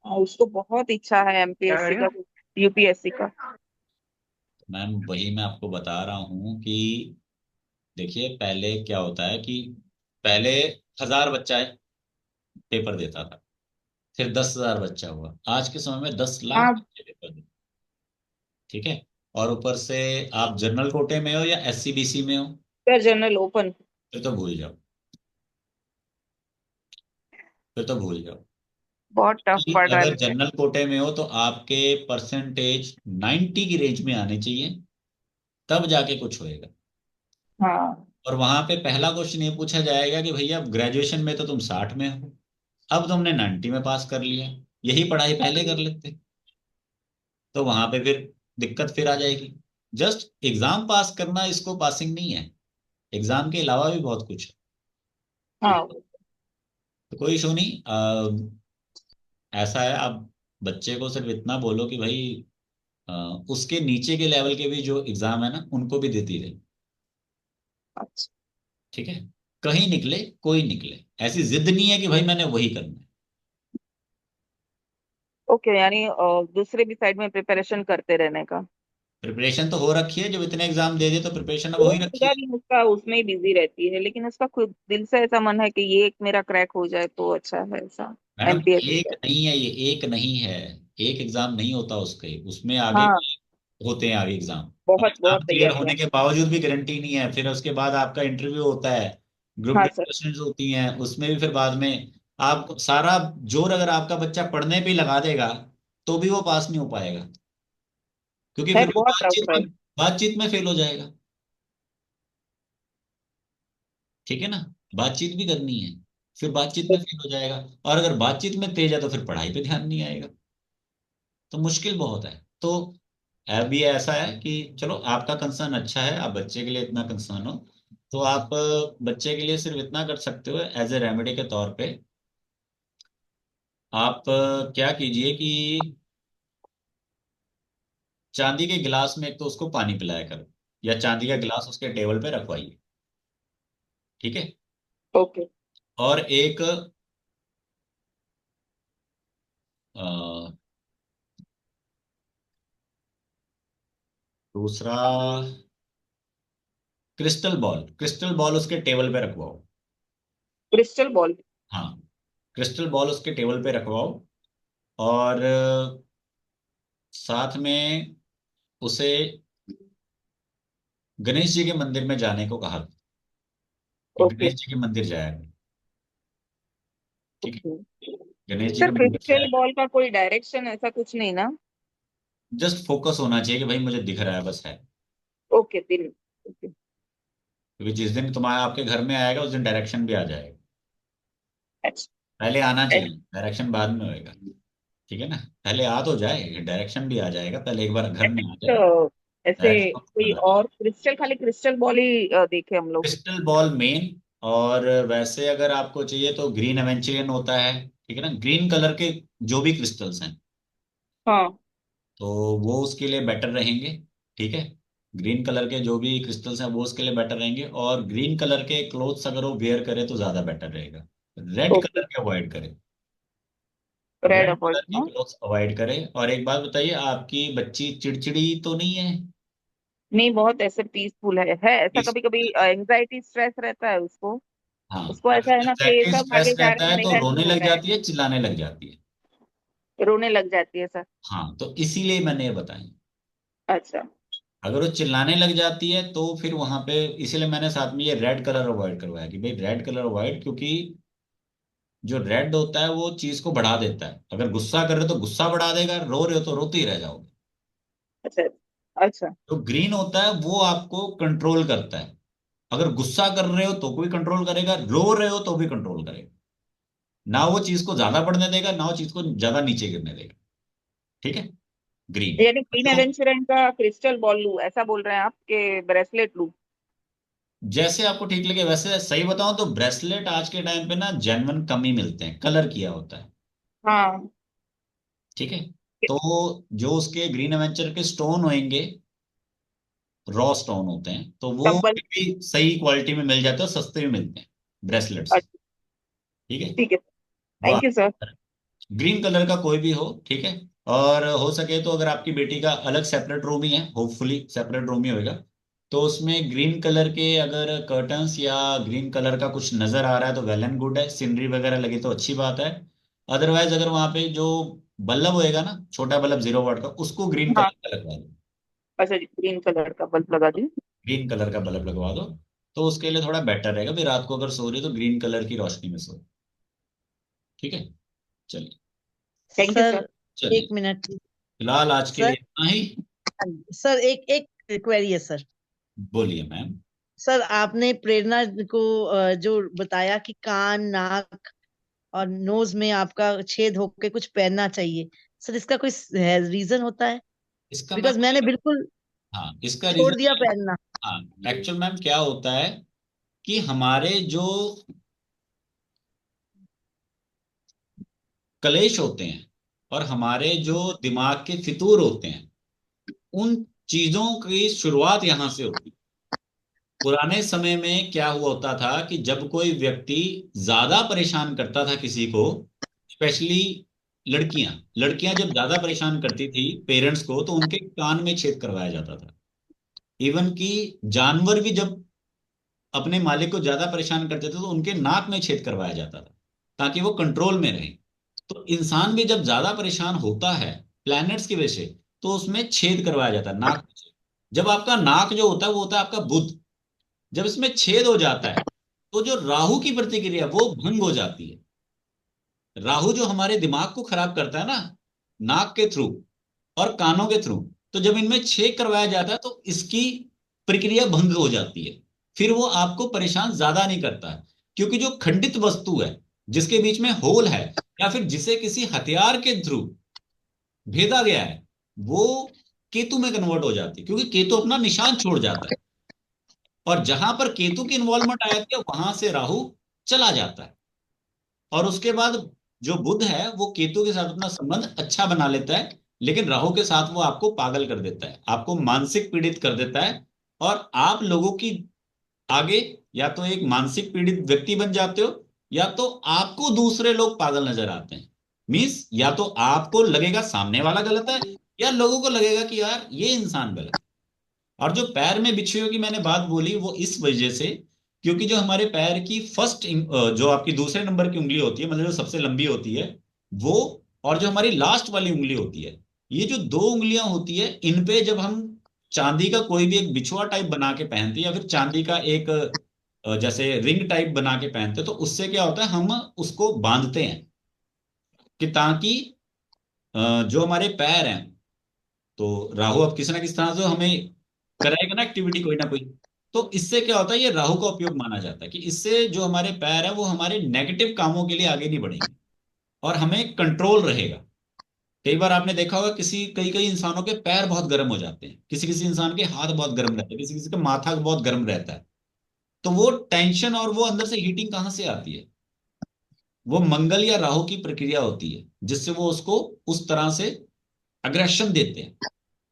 उसको बहुत इच्छा है क्या एमपीएससी करेगा? का, यूपीएससी का। मैम वही मैं आपको बता रहा हूँ कि देखिए पहले क्या होता है कि पहले 1000 बच्चा पेपर देता था, फिर 10,000 बच्चा हुआ, आज के समय में 10 लाख हाँ बच्चे पेपर देते। ठीक है। और ऊपर से आप जनरल कोटे में हो या एससी बीसी में हो, सर जनरल ओपन। फिर तो भूल जाओ, फिर तो भूल जाओ। बहुत टफ कि पड़ रहा है अगर मुझे। जनरल कोटे में हो तो आपके परसेंटेज 90 की रेंज में आने चाहिए, तब जाके कुछ होएगा। हाँ और वहां पे पहला क्वेश्चन ये पूछा जाएगा कि भैया ग्रेजुएशन में तो तुम 60 में हो, अब तुमने 90 में पास कर लिया, यही पढ़ाई पहले कर लेते। तो वहां पे फिर दिक्कत फिर आ जाएगी। जस्ट एग्जाम पास करना इसको पासिंग नहीं है, एग्जाम के अलावा भी बहुत कुछ है। ठीक हाँ। है। तो कोई इशू नहीं, ऐसा है, आप बच्चे को सिर्फ इतना बोलो कि भाई अ, उसके नीचे के लेवल के भी जो एग्जाम है ना उनको भी देती रहे। अच्छा। ठीक है। कहीं निकले, कोई निकले, ऐसी जिद नहीं है कि भाई मैंने वही करना है। ओके, यानी दूसरे भी साइड में प्रिपरेशन करते रहने का। प्रिपरेशन तो हो रखी है, जब इतने एग्जाम दे दे तो प्रिपरेशन अब हो वो ही रखी पूरा है। दिन उसका उसमें ही बिजी रहती है, लेकिन उसका खुद दिल से ऐसा मन है कि ये एक मेरा क्रैक हो जाए तो अच्छा है ऐसा। मैडम एमपीएससी एक का। नहीं है ये, एक नहीं है, एक एग्जाम नहीं होता उसके, उसमें आगे हाँ भी होते हैं आगे एग्जाम। और बहुत बहुत एग्जाम क्लियर तैयारियां। होने के बावजूद भी गारंटी नहीं है, फिर उसके बाद आपका इंटरव्यू होता है, ग्रुप हाँ सर। डिस्कशंस होती हैं, उसमें भी फिर बाद में आप सारा जोर अगर आपका बच्चा पढ़ने पे ही लगा देगा तो भी वो पास नहीं हो पाएगा, क्योंकि है फिर वो बहुत टफ है। बातचीत में फेल हो जाएगा। ठीक है ना, बातचीत भी करनी है, फिर बातचीत में फेल हो जाएगा। और अगर बातचीत में तेज है तो फिर पढ़ाई पे ध्यान नहीं आएगा, तो मुश्किल बहुत है। तो अभी ऐसा है कि चलो आपका कंसर्न अच्छा है, आप बच्चे के लिए इतना कंसर्न हो, तो आप बच्चे के लिए सिर्फ इतना कर सकते हो एज ए रेमेडी के तौर पे। आप क्या कीजिए कि चांदी के गिलास में एक तो उसको पानी पिलाया करो, या चांदी का गिलास उसके टेबल पे रखवाइए, ठीक है। ओके। और एक अ, दूसरा क्रिस्टल बॉल उसके टेबल पे रखवाओ। Crystal ball. हाँ, क्रिस्टल बॉल उसके टेबल पे रखवाओ। और साथ में उसे गणेश जी के मंदिर में जाने को कहा कि ओके। गणेश जी के मंदिर जाया करो, ठीक ओके। है। गणेश जी सर के मंदिर क्रिस्टल जाया करो। बॉल का कोई डायरेक्शन ऐसा कुछ नहीं ना? जस्ट फोकस होना चाहिए कि भाई मुझे दिख रहा है, बस है। ओके दिन। ओके। क्योंकि जिस दिन तुम्हारा आपके घर में आएगा उस दिन डायरेक्शन भी आ जाएगा। अच्छा। पहले आना चाहिए, अच्छा। डायरेक्शन बाद में होएगा, ठीक है ना। पहले आ तो जाए, डायरेक्शन भी आ जाएगा, पहले एक बार घर में आ जाए, तो ऐसे डायरेक्शन कोई आ जाए। और क्रिस्टल, खाली क्रिस्टल बॉल ही देखे हम लोग? Crystal ball main. और वैसे अगर आपको चाहिए तो ग्रीन एवेंचुरियन होता है, ठीक है ना, ग्रीन कलर के जो भी क्रिस्टल्स हैं, हाँ। तो वो उसके लिए बेटर रहेंगे, ठीक है। ग्रीन कलर के जो भी क्रिस्टल्स हैं वो उसके लिए बेटर रहेंगे, और ग्रीन कलर के क्लोथ्स अगर वो वेयर करे तो ज्यादा बेटर रहेगा। Red okay. कलर के अवॉइड करें, रेड रेड अवॉइड कलर के ना? क्लोथ्स अवॉइड करें। और एक बात बताइए, आपकी बच्ची चिड़चिड़ी तो नहीं है? नहीं, बहुत ऐसे पीसफुल है ऐसा, इस कभी कभी एंजाइटी स्ट्रेस रहता है उसको। हाँ, उसको अगर ऐसा है ना कि एंजाइटी सब आगे स्ट्रेस जा रहता रहे हैं, है तो मेरा नहीं रोने हो लग रहा है। जाती है, चिल्लाने लग जाती है। रोने लग जाती है सर? हाँ, तो इसीलिए मैंने ये बताया। अच्छा। अगर वो चिल्लाने लग जाती है तो फिर वहां पे, इसीलिए मैंने साथ में ये रेड कलर अवॉइड करवाया कि भाई रेड कलर अवॉइड, क्योंकि जो रेड होता है वो चीज को बढ़ा देता है। अगर गुस्सा कर रहे हो तो गुस्सा बढ़ा देगा, रो रहे हो तो रोते ही रह जाओगे। अच्छा। अच्छा। तो ग्रीन होता है वो आपको कंट्रोल करता है। अगर गुस्सा कर रहे हो तो भी कंट्रोल करेगा, रो रहे हो तो भी कंट्रोल करेगा। ना वो चीज को ज्यादा बढ़ने देगा, ना वो चीज को ज्यादा नीचे गिरने देगा, ठीक है। ग्रीन। यानी ग्रीन तो एवेंचुरियन का क्रिस्टल बॉल लूं, ऐसा बोल रहे हैं आप, कि ब्रेसलेट लूं? जैसे आपको ठीक लगे वैसे। सही बताऊं तो ब्रेसलेट आज के टाइम पे ना जेन्युइन कम ही मिलते हैं, कलर किया होता है, हाँ। ठीक है। तो जो उसके ग्रीन एवेंचर के स्टोन होंगे, रॉ स्टोन होते हैं, तो वो कंपल। भी सही क्वालिटी में मिल जाते हैं, सस्ते में मिलते हैं ब्रेसलेट्स, अच्छा। ठीक है। ठीक है। वो thank you sir. Green colour का कोई भी हो, ठीक है। और हो सके तो अगर आपकी बेटी का अलग सेपरेट रूम ही है, होपफुली सेपरेट रूम ही होएगा, तो उसमें ग्रीन कलर के अगर कर्टन्स या ग्रीन कलर का कुछ नजर आ रहा है तो वेल एंड गुड है, सीनरी वगैरह लगी तो अच्छी बात है। अदरवाइज अगर वहां पे जो बल्ब होएगा ना, छोटा बल्ब 0 वाट का, उसको ग्रीन हाँ। कलर का लगवा दो। अच्छा जी, ग्रीन कलर का बल्ब लगा दी। ग्रीन कलर का बल्ब लगवा दो, तो उसके लिए थोड़ा बेटर रहेगा। फिर रात को अगर सो रही हो तो ग्रीन कलर की रोशनी में सो, ठीक है। चलिए। Thank you sir. सर चलिए, एक मिनट। फिलहाल आज के लिए सर, इतना ही। सर एक एक क्वेरी है सर। बोलिए मैम। सर आपने प्रेरणा को जो बताया कि कान, नाक और नोज में आपका छेद होके कुछ पहनना चाहिए, सर इसका कोई रीजन होता है? इसका बिकॉज मैम, मैंने बिल्कुल हाँ इसका छोड़ रीजन दिया है। पहनना। हाँ, एक्चुअल मैम क्या होता है कि हमारे जो कलेश होते हैं और हमारे जो दिमाग के फितूर होते हैं, उन चीजों की शुरुआत यहां से होती है। पुराने समय में क्या हुआ होता था कि जब कोई व्यक्ति ज्यादा परेशान करता था किसी को, स्पेशली लड़कियां लड़कियां जब ज्यादा परेशान करती थी पेरेंट्स को, तो उनके कान में छेद करवाया जाता था। इवन कि जानवर भी जब अपने मालिक को ज्यादा परेशान करते थे तो उनके नाक में छेद करवाया जाता था, ताकि वो कंट्रोल में रहे। तो इंसान भी जब ज्यादा परेशान होता है प्लैनेट्स की वजह से, तो उसमें छेद करवाया जाता है, नाक में छेद। जब आपका नाक जो होता है वो होता है आपका बुध, जब इसमें छेद हो जाता है तो जो राहु की प्रतिक्रिया वो भंग हो जाती है। राहु जो हमारे दिमाग को खराब करता है ना, नाक के थ्रू और कानों के थ्रू, तो जब इनमें छेद करवाया जाता है तो इसकी प्रक्रिया भंग हो जाती है। फिर वो आपको परेशान ज्यादा नहीं करता है, क्योंकि जो खंडित वस्तु है, जिसके बीच में होल है, या फिर जिसे किसी हथियार के थ्रू भेदा गया है, वो केतु में कन्वर्ट हो जाती है, क्योंकि केतु अपना निशान छोड़ जाता है, और जहां पर केतु की इन्वॉल्वमेंट आ जाती है वहां से राहु चला जाता है। और उसके बाद जो बुध है वो केतु के साथ अपना संबंध अच्छा बना लेता है, लेकिन राहु के साथ वो आपको पागल कर देता है, आपको मानसिक पीड़ित कर देता है, और आप लोगों की आगे या तो एक मानसिक पीड़ित व्यक्ति बन जाते हो, या तो आपको दूसरे लोग पागल नजर आते हैं। मीन्स या तो आपको लगेगा सामने वाला गलत है, या लोगों को लगेगा कि यार ये इंसान गलत है। और जो पैर में बिच्छुओं की मैंने बात बोली वो इस वजह से, क्योंकि जो हमारे पैर की फर्स्ट जो आपकी दूसरे नंबर की उंगली होती है, मतलब जो सबसे लंबी होती है वो, और जो हमारी लास्ट वाली उंगली होती है, ये जो दो उंगलियां होती है, इन पे जब हम चांदी का कोई भी एक बिछुआ टाइप बना के पहनते हैं, या फिर चांदी का एक जैसे रिंग टाइप बना के पहनते हैं, तो उससे क्या होता है, हम उसको बांधते हैं कि ताकि जो हमारे पैर हैं, तो राहु अब किसी ना किसी तरह से हमें कराएगा ना एक्टिविटी कोई ना कोई। तो इससे क्या होता है, ये राहु का उपयोग माना जाता है कि इससे जो हमारे पैर है वो हमारे नेगेटिव कामों के लिए आगे नहीं बढ़ेंगे, और हमें कंट्रोल रहेगा। कई बार आपने देखा होगा किसी कई कई इंसानों के पैर बहुत गर्म हो जाते हैं, किसी किसी इंसान के हाथ बहुत गर्म रहते हैं, किसी किसी का माथा बहुत गर्म रहता है। तो वो टेंशन और वो अंदर से हीटिंग कहाँ से आती है, वो मंगल या राहु की प्रक्रिया होती है जिससे वो उसको उस तरह से अग्रेशन देते हैं।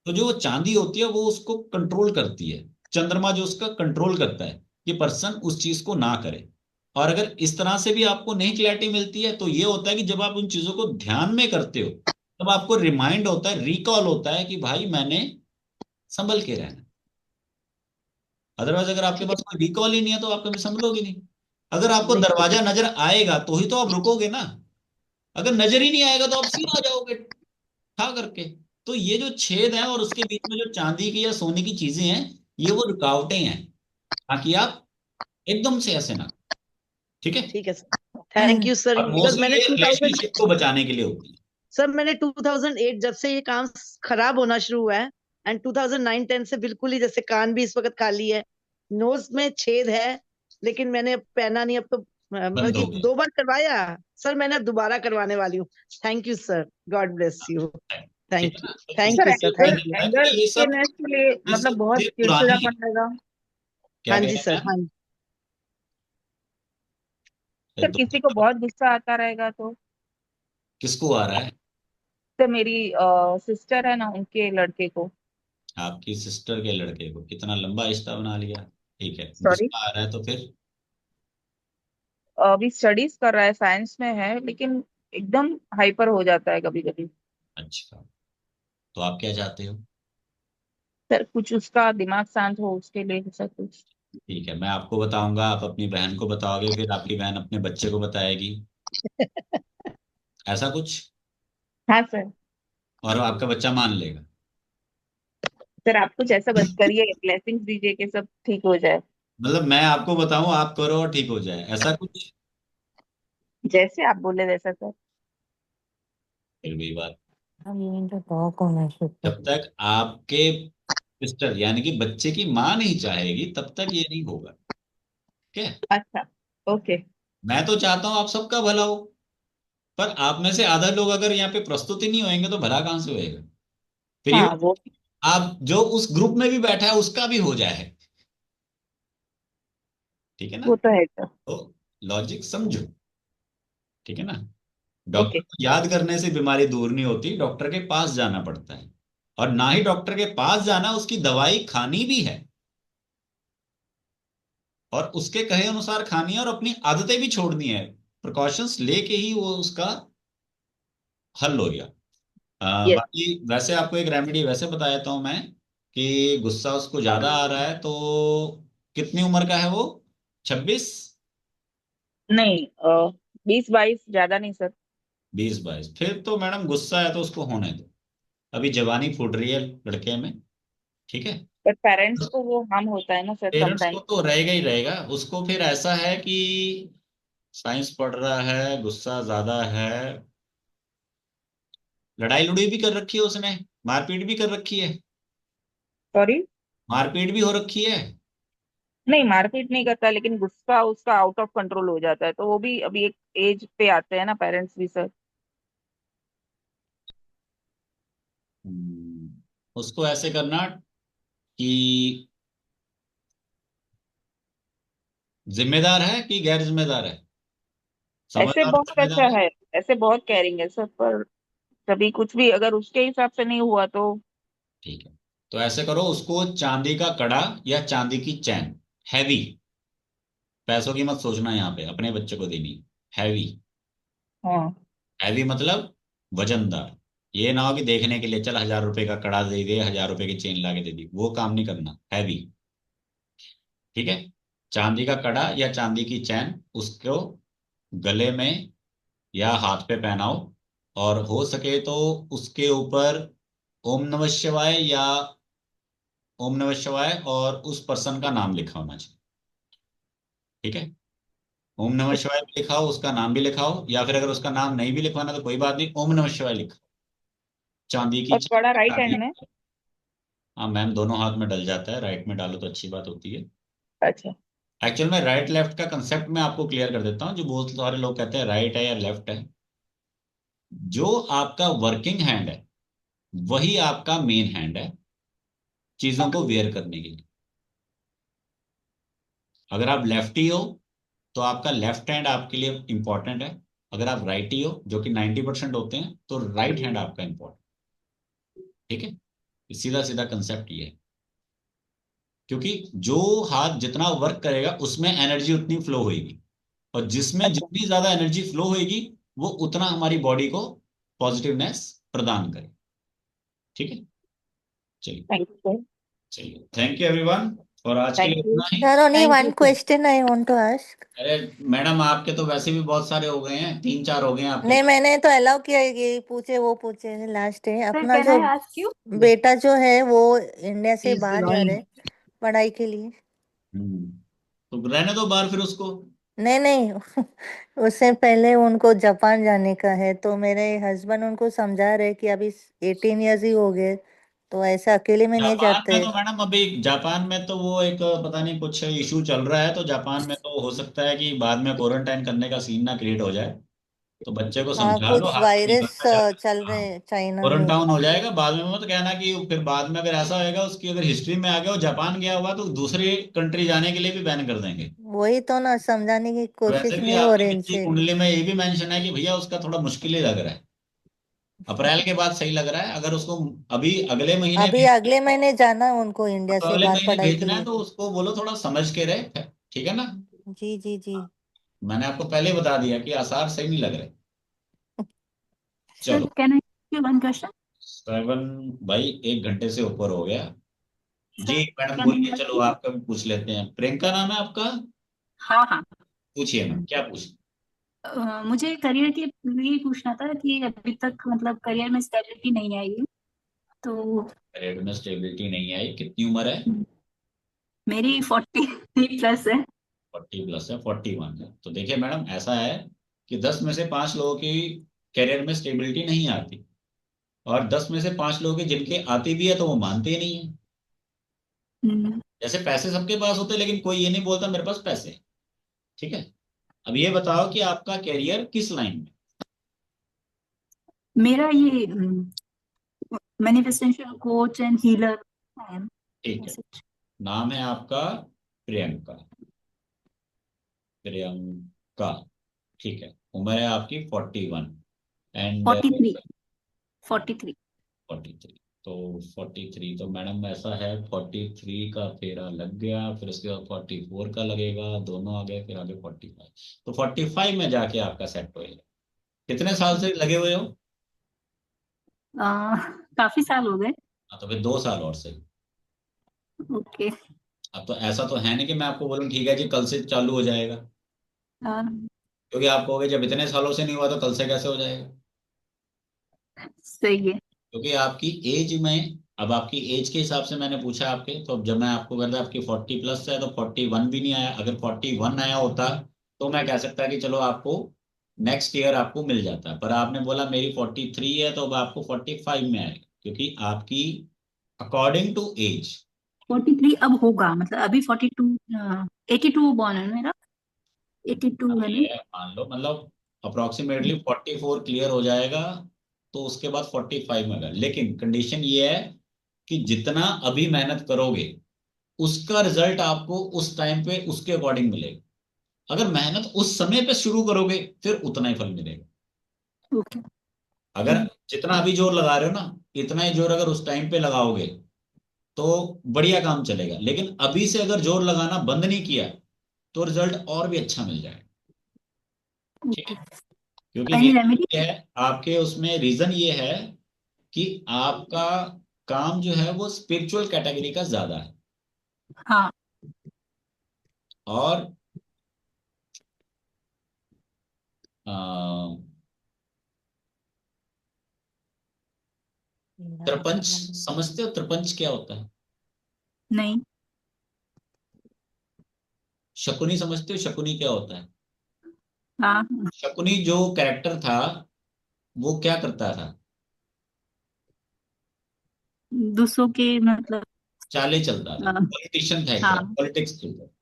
तो जो वो चांदी होती है वो उसको कंट्रोल करती है, चंद्रमा जो उसका कंट्रोल करता है कि पर्सन उस चीज को ना करे। और अगर इस तरह से भी आपको नहीं क्लैरिटी मिलती है, तो ये होता है कि जब आप उन चीजों को ध्यान में करते हो, तब आपको रिमाइंड होता है, रिकॉल होता है कि भाई मैंने संभल के रहना। अदरवाइज अगर आपके ठीक है। पास कोई रिकॉल ही नहीं है तो आप कभी संभलोगे नहीं। अगर आपको नहीं दरवाजा नजर आएगा तो ही तो आप रुकोगे ना, अगर नजर ही नहीं आएगा तो आप सीधा आ जाओगे ठा करके। तो ये जो छेद है और उसके बीच में जो चांदी की या सोने की चीजें हैं, ये वो रुकावटें हैं, ताकि आप एकदम से ऐसे ना, ठीक है। ठीक है सर, थैंक यू सर, और बिकॉज मोस्टली मैंने ये 2000 रिलेशनशिप को बचाने के लिए होती है। सर मैंने 2008 जब से ये काम खराब होना शुरू हुआ है, एंड 2009-10 से बिल्कुल ही, जैसे कान भी इस वक्त खाली है, नोज में छेद है, लेकिन मैंने अब पहना नहीं। अब तो मतलब बंद कि हो गया। 2 बार करवाया सर, मैंने अब दोबारा करवाने वाली हूँ। Thank you sir, God bless you. ठीक थैंक है यू, ना, तो थैंक सर यू इससे सर, ये पता एंगर थैंक यू। चलता है एंगर कि ये सब के के लिए ये मतलब सब बहुत चीजें पुरानी चिड़चिड़ापन है। रहेगा। क्या हाँ कह जी रहे सर, हैं हाँ आप? जी। सर किसी को बहुत गुस्सा आता रहेगा तो। किसको आ रहा है? तो मेरी सिस्टर है ना, उनके लड़के को। आपकी सिस्टर के लड़के को? कितना लंबा रिश्ता बना लिया। ठीक है, सॉरी, गुस्सा आ रहा है तो फिर? अभी स्टडीज कर रहा है, साइंस में है, लेकिन एकदम हाइपर हो जाता है कभी कभी। अच्छा, तो आप क्या चाहते हो? सर कुछ उसका दिमाग शांत हो उसके लिए सर कुछ। ठीक है, मैं आपको बताऊंगा, आप अपनी बहन को बताओगे, फिर आपकी बहन अपने बच्चे को बताएगी, ऐसा कुछ, हाँ सर। और आपका बच्चा मान लेगा। सर आप कुछ ऐसा बस करिए, ब्लेसिंग्स दीजिए कि सब ठीक हो जाए। मतलब मैं आपको बताऊं, आप करो और ठीक हो जाए, ऐसा कुछ? जैसे आप बोले वैसा सर। फिर भी बात, I'm going to talk on my sister. जब तक आपके सिस्टर यानी कि बच्चे की मां नहीं चाहेगी तब तक ये नहीं होगा, ठीक है। अच्छा, ओके। मैं तो चाहता हूं आप सबका भला हो, पर आप में से आधा लोग अगर यहाँ पे प्रस्तुत ही नहीं होंगे तो भला कहाँ से होएगा। फिर ये हाँ वो आप जो उस ग्रुप में भी बैठा है उसका भी हो जाए, ठीक है ना। वो तो है सर। तो लॉजिक समझो, ठीक है ना। ओके। डॉक्टर को याद करने से बीमारी दूर नहीं होती, डॉक्टर के पास जाना पड़ता है, और ना ही डॉक्टर के पास जाना, उसकी दवाई खानी भी है, और उसके कहे अनुसार खानी है, और अपनी आदतें भी छोड़नी है, प्रिकॉशंस लेके ही वो उसका हल हो गया। यस। बाकी वैसे आपको एक रेमेडी वैसे बता देता हूं मैं, कि गुस्सा उसको ज्यादा आ रहा है तो कितनी उम्र का है वो? 26? नहीं 20-22 ज्यादा नहीं सर। 20-22? फिर तो मैडम गुस्सा है तो उसको होने दो, अभी जवानी फूट रही है लड़के में, ठीक है। पर पेरेंट्स को वो हार्म होता है ना सर पेरेंट्स को समटाइम। तो रहेगा ही रहेगा, उसको फिर ऐसा है कि साइंस पढ़ रहा है, गुस्सा ज्यादा है, लड़ाई लड़ाई भी कर रखी है उसने, मारपीट भी कर रखी है, सॉरी। मारपीट भी हो रखी है। नहीं मारपीट नहीं करता, लेकिन गुस्सा उसका आउट ऑफ कंट्रोल हो जाता है, तो वो भी अभी एक एज पे आते हैं ना पेरेंट्स भी सर। हम्म, उसको ऐसे करना कि जिम्मेदार है कि गैर जिम्मेदार है, ऐसे समझदार और बहुत अच्छा जिम्मेदार है। है, ऐसे बहुत केयरिंग है सब, पर कभी कुछ भी अगर उसके हिसाब से नहीं हुआ तो। ठीक है, तो ऐसे करो, उसको चांदी का कड़ा या चांदी की चैन, हैवी, पैसों की मत सोचना यहाँ पे, अपने बच्चे को देनी, हैवी। हाँ। हैवी मतलब वजनदार। ये ना हो कि देखने के लिए चल 1,000 रुपए का कड़ा दे दे, 1,000 रुपए की चेन ला के दे दी, वो काम नहीं करना, हैवी। ठीक है, चांदी का कड़ा या चांदी की चैन उसको गले में या हाथ पे पहनाओ, और हो सके तो उसके ऊपर ओम नमः शिवाय या ओम नमः शिवाय और उस पर्सन का नाम लिखा होना चाहिए। ठीक है, ओम नमः शिवाय भी लिखाओ, उसका नाम भी लिखाओ, या फिर अगर उसका नाम नहीं भी लिखवाना तो कोई बात नहीं, ओम नमः शिवाय लिखो, चांदी की और कड़ा चैन राइट लगा हैंड के। में? हाँ मैम, दोनों हाथ में डल जाता है, राइट में डालो तो अच्छी बात होती है। अच्छा। एक्चुअल में राइट लेफ्ट का कंसेप्ट मैं आपको क्लियर कर देता हूँ, जो बहुत सारे लोग कहते हैं राइट है या लेफ्ट है। जो आपका वर्किंग हैंड है वही आपका मेन हैंड है चीजों को वेयर करने के लिए। अगर आप लेफ्टी हो तो आपका लेफ्ट हैंड आपके लिए इंपॉर्टेंट है, अगर आप राइटी हो, जो कि 90% होते हैं, तो राइट हैंड आपका इंपॉर्टेंट। ठीक है, सीधा सीधा कंसेप्ट ये है, क्योंकि जो हाथ जितना वर्क करेगा उसमें एनर्जी उतनी फ्लो होगी, और जिसमें अच्छा। जितनी ज्यादा एनर्जी फ्लो होगी वो उतना हमारी बॉडी को पॉजिटिवनेस प्रदान करे। ठीक है, चलिए। Thank you sir. चलिए, थैंक यू एवरीवन, और आज के लिए थैंक यू। इतना ही। Sir, only thank you one sir. question I want to ask. अरे मैडम, आपके तो वैसे भी बहुत सारे हो गए हैं, 3-4 हो गए हैं आपके नहीं, तो। मैंने तो अलाउ किया है कि पूछे वो पूछे, लास्ट है सर अपना कैन जो आई आस्क यू? बेटा जो है वो इंडिया से He's बाहर जा रहे annoying. हैं पढ़ाई के लिए। हम्म, तो रहने दो बाहर फिर उसको। नहीं नहीं उससे पहले उनको जापान जाने का है, तो मेरे हस्बैंड उनको समझा रहे कि अभी 18 इयर्स ही हो गए, तो ऐसा अकेले में नहीं जापान में जाते। तो मैडम, अभी जापान में तो वो एक पता नहीं कुछ इशू चल रहा है, तो जापान में तो हो सकता है कि बाद में क्वारंटाइन करने का सीन ना क्रिएट हो जाए, तो बच्चे को हाँ, समझा लो, कुछ हाथ से वायरस निकलता जाए। चल हाँ, रहे हैं चाइना में। क्वारंटाइन हो जाएगा, बाद में मत कहना कि फिर बाद में अगर ऐसा होएगा, उसकी अगर हिस्ट्री में आ गया वो जापान गया हुआ, तो दूसरी कंट्री जाने के लिए भी बैन कर देंगे। वही तो ना, समझाने की वैसे कोशिश भी नहीं हो आपकी रही वित्तीय इनसे। कुंडली में ये भी मेंशन है कि भैया उसका थोड़ा मुश्किल ही लग रहा है, अप्रैल के बाद सही लग रहा है, अगर उसको अभी अगले महीने अभी भेज, अगले महीने जाना है उनको इंडिया तो से अगले बाहर महीने पढ़ाई के भेजना है, लिए। तो उसको बोलो थोड़ा समझ के रहे। ठीक है ना, जी जी जी। मैंने आपको पहले ही बता दिया कि आसार सही नहीं लग रहे। सर चलो, can I ask you one question? 7 भाई, 1 घंटे से ऊपर हो गया। जी सर मैडम कैन बोलिए, आई आस्क चलो यू? आपका भी पूछ लेते हैं, प्रियंका नाम है आपका? हाँ हाँ। पूछिए मैम, क्या पूछ। मुझे करियर के लिए पूछना था कि अभी तक मतलब करियर में स्टेबिलिटी नहीं आई है, तो करियर में स्टेबिलिटी नहीं आई, कितनी उम्र है? मेरी 40 प्लस है। 40+ है, 41 है, तो देखिए मैडम, ऐसा है कि 10 में से 5 लोगों की करियर में स्टेबिलिटी नहीं आती, और 10 में से 5 लोगों की जिनके आती भी है तो वो मानते ही नहीं है। हम्म, जैसे पैसे सबके पास होते हैं, लेकिन कोई ये नहीं बोलता मेरे पास पैसे हैं। ठीक है, अब ये बताओ कि आपका करियर किस लाइन में? मेरा ये मैनिफेस्टेशन कोच एंड हीलर है। ठीक है, ऐसे नाम है आपका प्रियंका, प्रियंका। ठीक है, उम्र है आपकी 41, एंड 43। 43। 43, तो 43 तो मैडम ऐसा है, 43 का फेरा लग गया, फिर उसके बाद 44 का लगेगा, दोनों आ गए, फिर आगे 45, तो 45 में जाके आपका सेट होएगा। कितने साल से लगे हुए हो? काफी साल हो गए। हाँ, तो फिर 2 साल और सही। ओके। अब तो ऐसा तो है नहीं कि मैं आपको बोलूँ ठीक है जी कल से चालू हो जाएगा, क्योंकि आप कहोगे जब इतने सालों से नहीं हुआ तो कल से कैसे हो जाएगा। सही है। क्योंकि आपकी एज में, अब आपकी एज के हिसाब से मैंने पूछा आपके, तो अब जब मैं आपको कहता आपकी 40+ है, तो 41 भी नहीं आया, अगर 41 आया होता तो मैं कह सकता कि चलो आपको नेक्स्ट ईयर आपको मिल जाता, पर आपने बोला मेरी 43 है, तो अब आपको 45 में आएगा, क्योंकि आपकी अकॉर्डिंग टू एज। 43 अब होगा, मतलब अभी 42, 82 बॉर्न है मेरा। 82 अब है ना? ये मान लो मतलब अप्रोक्सीमेटली 44 क्लियर हो जाएगा, तो उसके बाद 45 में आएगा, लेकिन कंडीशन ये है कि जितना अभी मेहनत करोगे उसका रिजल्ट आपको उस टाइम पे उसके अकॉर्डिंग मिलेगा। अगर मेहनत उस समय पे शुरू करोगे फिर उतना ही फल मिलेगा। ओके। अगर जितना अभी जोर लगा रहे हो ना, इतना ही जोर अगर उस टाइम पे लगाओगे तो बढ़िया काम चलेगा। लेकिन अभी से अगर जोर लगाना बंद नहीं किया तो रिजल्ट और भी अच्छा मिल जाएगा। ठीक है, क्योंकि एनी रीजन रेमेडी? ये है आपके उसमें, रीजन ये है कि आपका काम जो है वो स्पिरिचुअल कैटेगरी का ज्यादा है। हाँ। और अ, त्रिपंच समझते हो? त्रिपंच क्या होता है? नहीं। शकुनी समझते हो? शकुनी क्या होता है? हाँ। शकुनी जो कैरेक्टर था वो क्या करता था? दूसरों के मतलब। चाले चलता था, हाँ। पॉलिटिशियन था, एक तरह हाँ। पॉलिटिक्स खेलता था।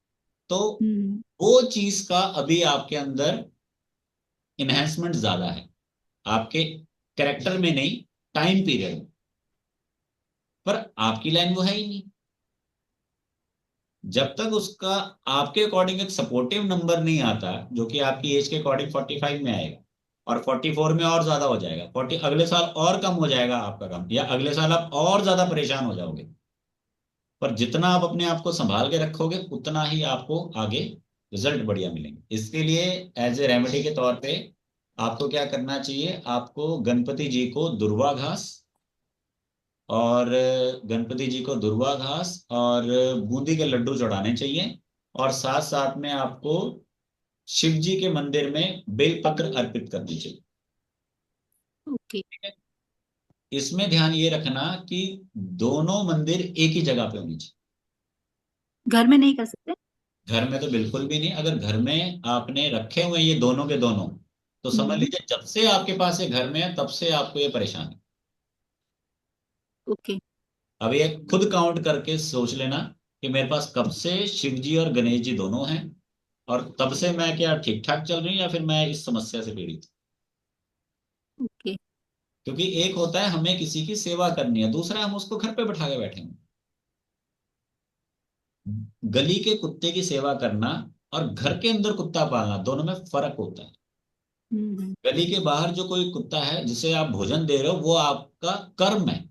तो हम्म। वो चीज का अभी आपके अंदर इनहेंसमेंट ज्यादा है, आपके कैरेक्टर में नहीं, टाइम पीरियड में। पर आपकी लाइन वो है ही नहीं। जब तक उसका आपके अकॉर्डिंग एक सपोर्टिव नंबर नहीं आता, जो कि आपकी एज के अकॉर्डिंग 45 में आएगा और 44 में और ज्यादा हो जाएगा, 40 अगले साल और कम हो जाएगा आपका काम, या अगले साल आप और ज्यादा परेशान हो जाओगे। पर जितना आप अपने आप को संभाल के रखोगे उतना ही आपको आगे रिजल्ट बढ़िया मिलेंगे। इसके लिए एज ए रेमेडी के तौर पे आपको क्या करना चाहिए, आपको गणपति जी को दुर्वा घास और गणपति जी को दुर्वा घास और बूंदी के लड्डू चढ़ाने चाहिए। और साथ साथ में आपको शिव जी के मंदिर में बेलपत्र अर्पित करनी चाहिए। ओके। ठीक है? इसमें ध्यान ये रखना कि दोनों मंदिर एक ही जगह पे होनी चाहिए। घर में नहीं कर सकते? घर में तो बिल्कुल भी नहीं। अगर घर में आपने रखे हुए ये दोनों के दोनों, तो समझ हम्म। लीजिए जब से आपके पास ये घर में है तब से आपको ये परेशानी। ओके। अब ये खुद काउंट करके सोच लेना कि मेरे पास कब से शिव जी और गणेश जी दोनों हैं, और तब से मैं क्या ठीक ठाक चल रही हूँ या फिर मैं इस समस्या से पीड़ित हूँ। ओके। क्योंकि एक होता है हमें किसी की सेवा करनी है, दूसरा हम उसको घर पे बैठा के बैठे हैं। गली के कुत्ते की सेवा करना और घर के अंदर कुत्ता पालना, दोनों में फर्क होता है। हम्म। गली के बाहर जो कोई कुत्ता है जिसे आप भोजन दे रहे हो वो आपका कर्म है,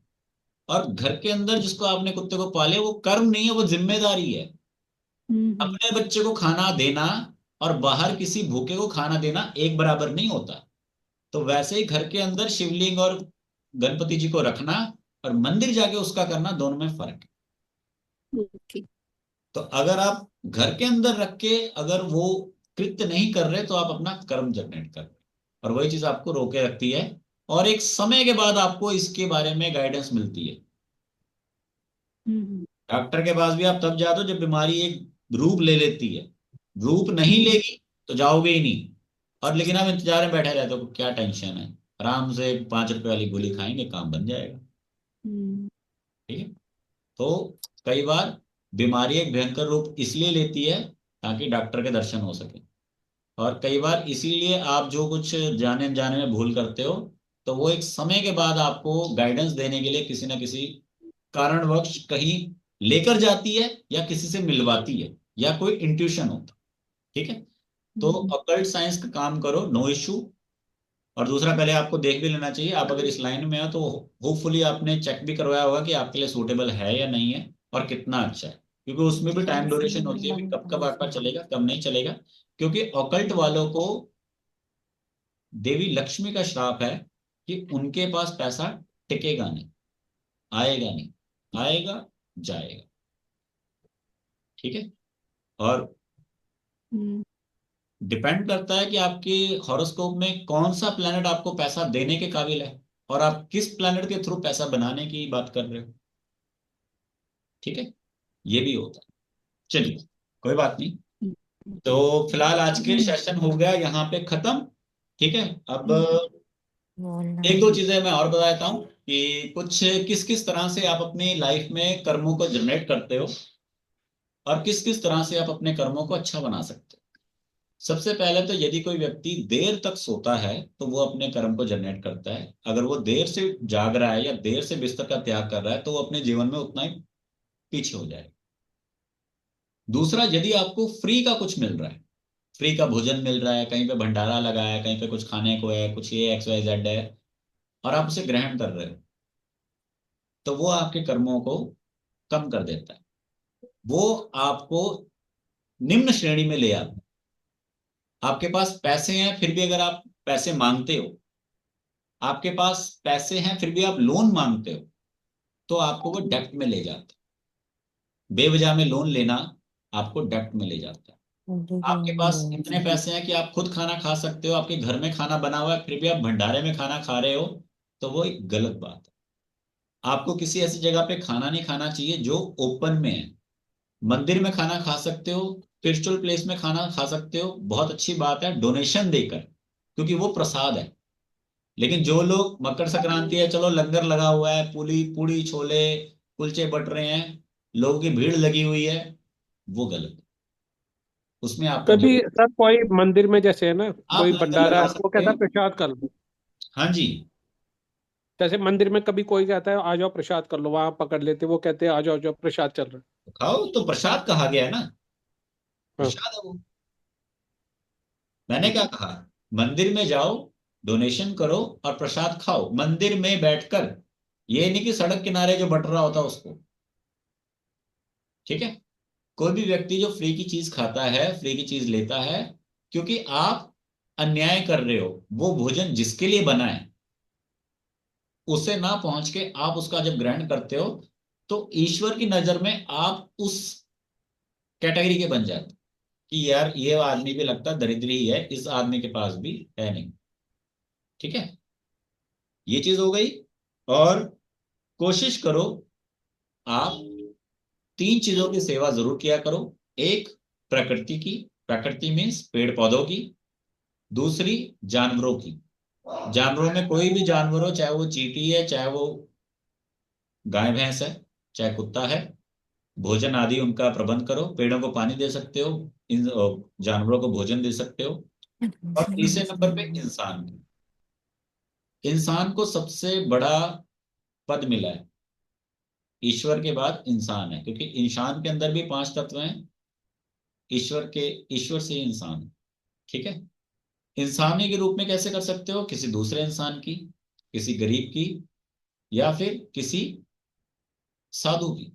और घर के अंदर जिसको आपने कुत्ते को पाले वो कर्म नहीं है, वो जिम्मेदारी है। हम्म। अपने बच्चे को खाना देना और बाहर किसी भूखे को खाना देना एक बराबर नहीं होता। तो वैसे ही घर के अंदर शिवलिंग और गणपति जी को रखना और मंदिर जाके उसका करना, दोनों में फर्क है। ओके। तो अगर आप घर के अंदर रख के अगर वो कृत्य नहीं कर रहे तो आप अपना कर्म जनरेट कर रहे हैं, और वही चीज आपको रोके रखती है। और एक समय के बाद आपको इसके बारे में गाइडेंस मिलती है। हम्म। डॉक्टर के पास भी आप तब जाते हो जब बीमारी एक रूप ले लेती है। रूप नहीं लेगी तो जाओगे ही नहीं। और लेकिन आप इंतजार में बैठे रहते हो, क्या टेंशन है, आराम से 5 रुपए वाली गोली खाएंगे, काम बन जाएगा। हम्म। ठीक है? तो कई बार बीमारी एक भयंकर रूप इसलिए लेती है ताकि डॉक्टर के दर्शन हो सके। और कई बार इसीलिए आप जो कुछ जाने जाने में भूल करते हो, तो वो एक समय के बाद आपको गाइडेंस देने के लिए किसी ना किसी कारणवश कहीं लेकर जाती है, या किसी से मिलवाती है, या कोई इंट्यूशन होता। ठीक है? तो अकल्ट साइंस का काम करो, नो इश्यू। और दूसरा, पहले आपको देख भी लेना चाहिए, आप अगर इस लाइन में हो तो होपफुली आपने चेक भी करवाया होगा कि आपके लिए सूटेबल है या नहीं है, और कितना अच्छा है। क्योंकि उसमें भी टाइम ड्यूरेशन होती है कि कब कब आपका चलेगा, कब नहीं चलेगा। क्योंकि ऑकल्ट वालों को देवी लक्ष्मी का श्राप है कि उनके पास पैसा टिकेगा नहीं, आएगा नहीं, आएगा जाएगा। ठीक है? और हम्म। डिपेंड करता है कि आपके हॉरोस्कोप में कौन सा प्लेनेट आपको पैसा देने के काबिल है, और आप किस प्लेनेट के थ्रू पैसा बनाने की बात कर रहे हो। ठीक है? ये भी होता है। चलिए, कोई बात नहीं। तो फिलहाल आज के सेशन हो गया यहाँ पे खत्म। ठीक है? अब एक दो चीजें मैं और बता देता हूँ कि कुछ किस किस तरह से आप अपनी लाइफ में कर्मों को जनरेट करते हो, और किस किस तरह से आप अपने कर्मों को अच्छा बना सकते हो। सबसे पहले तो यदि कोई व्यक्ति देर तक सोता है तो वो अपने कर्म को जनरेट करता है। अगर वो देर से जाग रहा है या देर से बिस्तर का त्याग कर रहा है तो वो अपने जीवन में उतना ही पीछे हो जाएगा। दूसरा, यदि आपको फ्री का कुछ मिल रहा है, फ्री का भोजन मिल रहा है, कहीं पे भंडारा लगा है, कहीं पे कुछ खाने को है, कुछ ये XYZ है, और आप उसे ग्रहण कर रहे हो, तो वो आपके कर्मों को कम कर देता है। वो आपको निम्न श्रेणी में ले आता है। आपके पास पैसे हैं फिर भी अगर आप पैसे मांगते हो, आपके पास पैसे हैं फिर भी आप लोन मांगते हो, तो आपको वो डेप्ट में ले जाता है। बेवजह में लोन लेना आपको डेप्ट में ले जाता है। आपके पास इतने पैसे हैं कि आप खुद खाना खा सकते हो, आपके घर में खाना बना हुआ है, फिर भी आप भंडारे में खाना खा रहे हो, तो वो एक गलत बात है। आपको किसी ऐसी जगह पे खाना नहीं खाना चाहिए जो ओपन में है। मंदिर में खाना खा सकते हो, स्पिरिचुअल प्लेस में खाना खा सकते हो, बहुत अच्छी बात है, डोनेशन देकर, क्योंकि वो प्रसाद है। लेकिन जो लोग मकर संक्रांति है, चलो लंगर लगा हुआ है, पूरी पूड़ी छोले कुलचे बट रहे हैं, लोगों की भीड़ लगी हुई है, वो गलत है। उसमें आपका जो, कभी सर कोई मंदिर में जैसे है ना, आप कोई लंगर भंडारा लगा है, वो सकते कहता हो। है प्रसाद कर लो। हाँ जी। जैसे मंदिर में कभी कोई कहता है आ जाओ प्रसाद कर लो, वहां पकड़ लेते, वो कहते हैं आ जाओ प्रसाद चल रहा तो खाओ, तो प्रसाद कहा गया है ना, है। हाँ। प्रसाद है वो। मैंने क्या कहा, मंदिर में जाओ, डोनेशन करो और प्रसाद खाओ मंदिर में बैठकर। ये नहीं कि सड़क किनारे जो बट रहा होता उसको। ठीक है। कोई भी व्यक्ति जो फ्री की चीज खाता है, फ्री की चीज लेता है, क्योंकि आप अन्याय कर रहे हो। वो भोजन जिसके लिए बना है उसे ना पहुंच के आप उसका जब ग्रहण करते हो, तो ईश्वर की नजर में आप उस कैटेगरी के बन जाते हो कि यार ये आदमी भी लगता दरिद्र ही है, इस आदमी के पास भी है नहीं। ठीक है, ये चीज हो गई। और कोशिश करो आप तीन चीजों की सेवा जरूर किया करो। एक, प्रकृति की, प्रकृति मीन्स पेड़ पौधों की। दूसरी, जानवरों की, जानवरों में कोई भी जानवर हो, चाहे वो चींटी है, चाहे वो गाय भैंस है, चाहे कुत्ता है, भोजन आदि उनका प्रबंध करो। पेड़ों को पानी दे सकते हो, इन जानवरों को भोजन दे सकते हो। और तीसरे नंबर पे इंसान की, इंसान को सबसे बड़ा पद मिला है, ईश्वर के बाद इंसान है, क्योंकि इंसान के अंदर भी पांच तत्व हैं। ईश्वर से ही इंसान है। ठीक है। इंसानी के रूप में कैसे कर सकते हो, किसी दूसरे इंसान की, किसी गरीब की, या फिर किसी साधु की।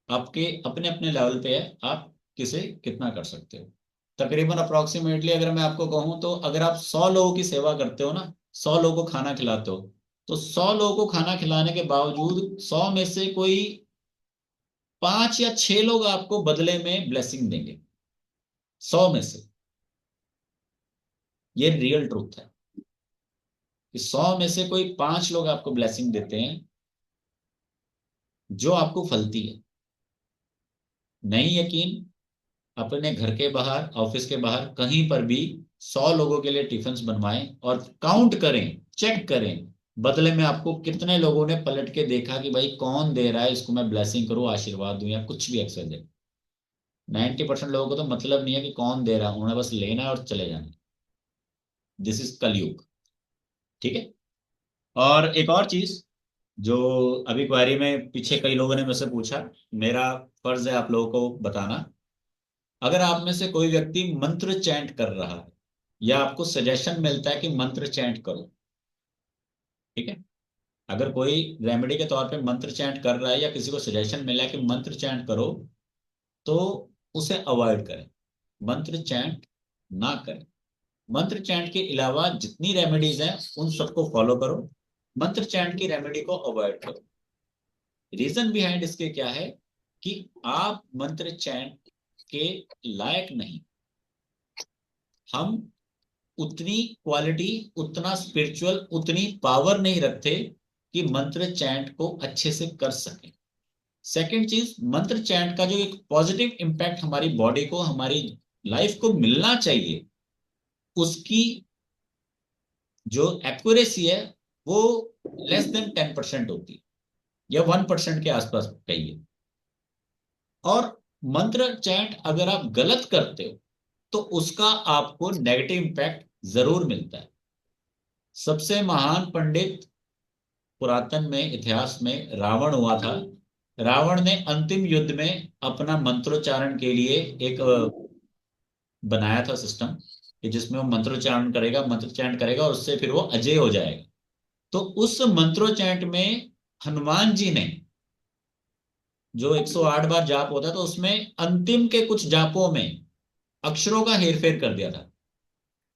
आपके अपने अपने लेवल पे है, आप किसे कितना कर सकते हो। तकरीबन अप्रोक्सीमेटली अगर मैं आपको कहूं तो अगर आप 100 लोगों की सेवा करते हो ना, 100 लोगों को खाना खिलाते हो, तो 100 लोगों को खाना खिलाने के बावजूद 100 में से कोई 5 या 6 लोग आपको बदले में ब्लेसिंग देंगे, 100 में से। ये रियल ट्रूथ है कि 100 में से कोई 5 लोग आपको ब्लेसिंग देते हैं जो आपको फलती है। नहीं यकीन, अपने घर के बाहर, ऑफिस के बाहर, कहीं पर भी 100 लोगों के लिए टिफिन बनवाएं और काउंट करें, चेक करें, बदले में आपको कितने लोगों ने पलट के देखा कि भाई कौन दे रहा है, इसको मैं ब्लेसिंग करूं, आशीर्वाद दूं या कुछ भी एक्सवाइजेड। 90% लोगों को तो मतलब नहीं है कि कौन दे रहा है, उन्हें बस लेना है और चले जाना है। दिस इज कलयुग। ठीक है। और एक और चीज जो अभी क्वेरी में पीछे कई लोगों ने मुझसे पूछा, मेरा फर्ज है आप लोगों को बताना। अगर आप में से कोई व्यक्ति मंत्र चैंट कर रहा है या आपको सजेशन मिलता है कि मंत्र चैंट करो, ठीक है, अगर कोई रेमेडी के तौर पे मंत्र चैंट कर रहा है या किसी को सजेशन मिला है कि मंत्र चैंट करो, तो उसे अवॉइड करें, मंत्र चैंट ना करें। मंत्र चैंट के अलावा जितनी रेमेडीज हैं उन सबको फॉलो करो, मंत्र चैंट की रेमेडी को अवॉइड करो। रीजन बिहाइंड इसके क्या है कि आप मंत्र चैंट के लायक नहीं। हम उतनी क्वालिटी, उतना स्पिरिचुअल, उतनी पावर नहीं रखते कि मंत्र चैंट को अच्छे से कर सकें। सेकंड चीज, मंत्र चैंट का जो एक पॉजिटिव इंपैक्ट हमारी बॉडी को, हमारी लाइफ को मिलना चाहिए, उसकी जो एक्यूरेसी है वो लेस देन 10% होती है, या 1% के आसपास कहिए। और मंत्र चैंट अगर आप गलत करते हो तो उसका आपको नेगेटिव इंपैक्ट जरूर मिलता है। सबसे महान पंडित पुरातन में, इतिहास में रावण हुआ था। रावण ने अंतिम युद्ध में अपना मंत्रोच्चारण के लिए एक बनाया था सिस्टम, कि जिसमें वो मंत्रोच्चारण करेगा और उससे फिर वो अजय हो जाएगा। तो उस मंत्रोच्चारण में हनुमान जी ने जो 108 बार जाप होता है, तो उसमें अंतिम के कुछ जापों में अक्षरों का हेरफेर कर दिया था,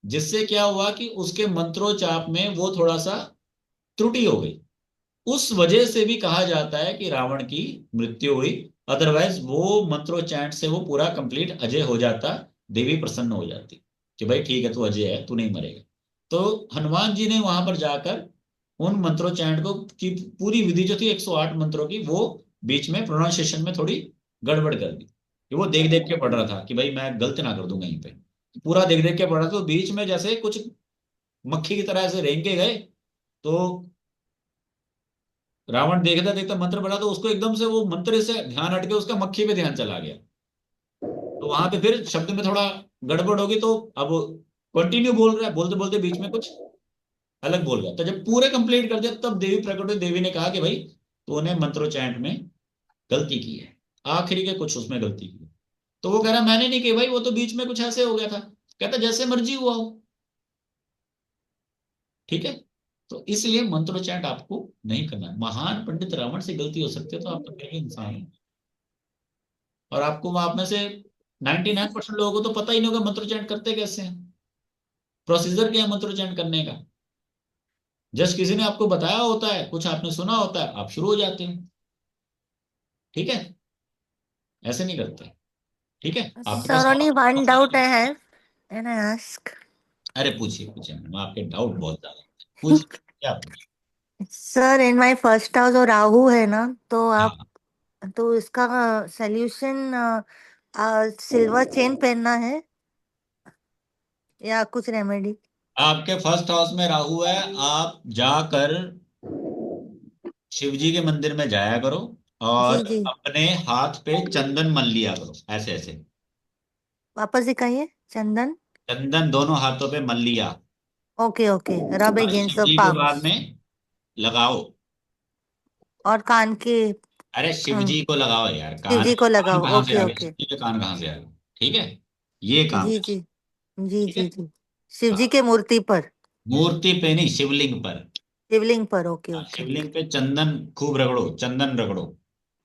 जिससे क्या हुआ कि उसके मंत्रोच्चाप में वो थोड़ा सा त्रुटि हो गई। उस वजह से भी कहा जाता है कि रावण की मृत्यु हुई। अदरवाइज वो मंत्रोच्चारण से वो पूरा कंप्लीट अजय हो जाता, देवी प्रसन्न हो जाती कि भाई ठीक है, तू अजय है, तू नहीं मरेगा। तो हनुमान जी ने वहां पर जाकर उन मंत्रोच्चारण को की पूरी विधि जो थी 108 मंत्रों की, वो बीच में प्रोनाउंसिएशन में थोड़ी गड़बड़ कर दी, कि वो देख देख के पढ़ रहा था कि भाई मैं गलत ना कर दूं कहीं पे। पूरा देख देख के पढ़ रहा था, तो बीच में जैसे कुछ मक्खी की तरह ऐसे रेंग के गए, तो रावण देखता देखता मंत्र पढ़ा, तो उसको एकदम से वो मंत्र से ध्यान हट के उसका मक्खी पे ध्यान चला गया। तो वहां पे फिर शब्द में थोड़ा गड़बड़ होगी, तो अब कंटिन्यू बोल रहा है, बोलते बोलते बीच में कुछ अलग बोल गया। तो जब पूरे कंप्लीट कर दिया, तब देवी प्रकट हुई। देवी ने कहा कि भाई तूने मंत्रोच्चारण में गलती की है, आखिरी के कुछ उसमें गलती की है। तो वो कह रहा मैंने नहीं की भाई, वो तो बीच में कुछ ऐसे हो गया था। कहता जैसे मर्जी हुआ हो, ठीक है। तो इसलिए मंत्रोच्चारण आपको नहीं करना है। महान पंडित रावण से गलती हो सकती है, तो आप तो फिर भी इंसान हो। और आपको आप में से 99% लोगों को तो पता ही नहीं होगा मंत्रोच्चारण करते कैसे हैं, प्रोसीजर क्या है मंत्रोच्चारण करने का। जस्ट किसी ने आपको बताया होता है, कुछ आपने सुना होता है, आप शुरू हो जाते हैं। ठीक है, ऐसे नहीं करते। ठीक है, आपके पास Sir, only one doubt I और have. Can I ask? अरे पूछिए पूछिए मैडम, आपके डाउट बहुत ज्यादा हैं। पूछिए, क्या पूछिए। Sir in my first house और राहु है ना, तो आप, हाँ, तो इसका सॉल्यूशन सिल्वर चेन पहनना है या कुछ रेमेडी? आपके फर्स्ट हाउस में राहु है, आप जाकर शिव जी के मंदिर में जाया करो और जी जी, अपने हाथ पे चंदन मल लिया करो, ऐसे ऐसे। वापस दिखाइए। चंदन। चंदन दोनों हाथों पे मल लिया ओके ओके, रब और अगेंस्ट शिव द जी को बाद पाम्स। में लगाओ। और कान के, अरे शिव जी को लगाओ यार, शिव कान जी को कान लगाओ। कहाँ से ओके आ गया, शिव ओके। जी के कान कहाँ से आ गया। ठीक है, ये काम जी है। जी जी ठीक जी है, जी। शिव जी हाँ, के मूर्ति पर, मूर्ति पे नहीं, शिवलिंग पर। शिवलिंग पर। ओके हाँ, ओके ओके। शिवलिंग पे चंदन खूब रगड़ो, चंदन रगड़ो।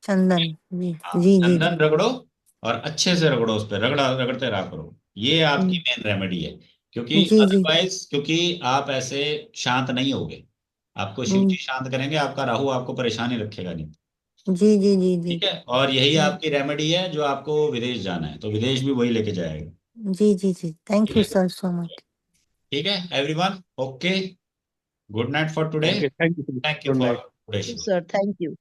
चंदन। जी हाँ, जी जी जी। चंदन रगड़ो और अच्छे से रगड़ो, उस पर रगड़ा रगड़ते रहा करो। ये आपकी हम्म, मेन रेमेडी है, क्योंकि जी जी। अदरवाइज, क्योंकि आप ऐसे शांत नहीं होगे। आपको शिव हम्म, जी शांत करेंगे, आपका राहु आपको परेशानी रखेगा नहीं। जी जी जी जी। ठीक है, और यही जी आपकी रेमेडी है। जो आपको विदेश जाना है, तो विदेश भी वही लेके जाएगा। जी जी जी। थैंक ठीक यू है, सर सो मच। ठीक है everyone, okay, good night for today. Okay, thank you. Thank you good for night. Today show. Sir thank you.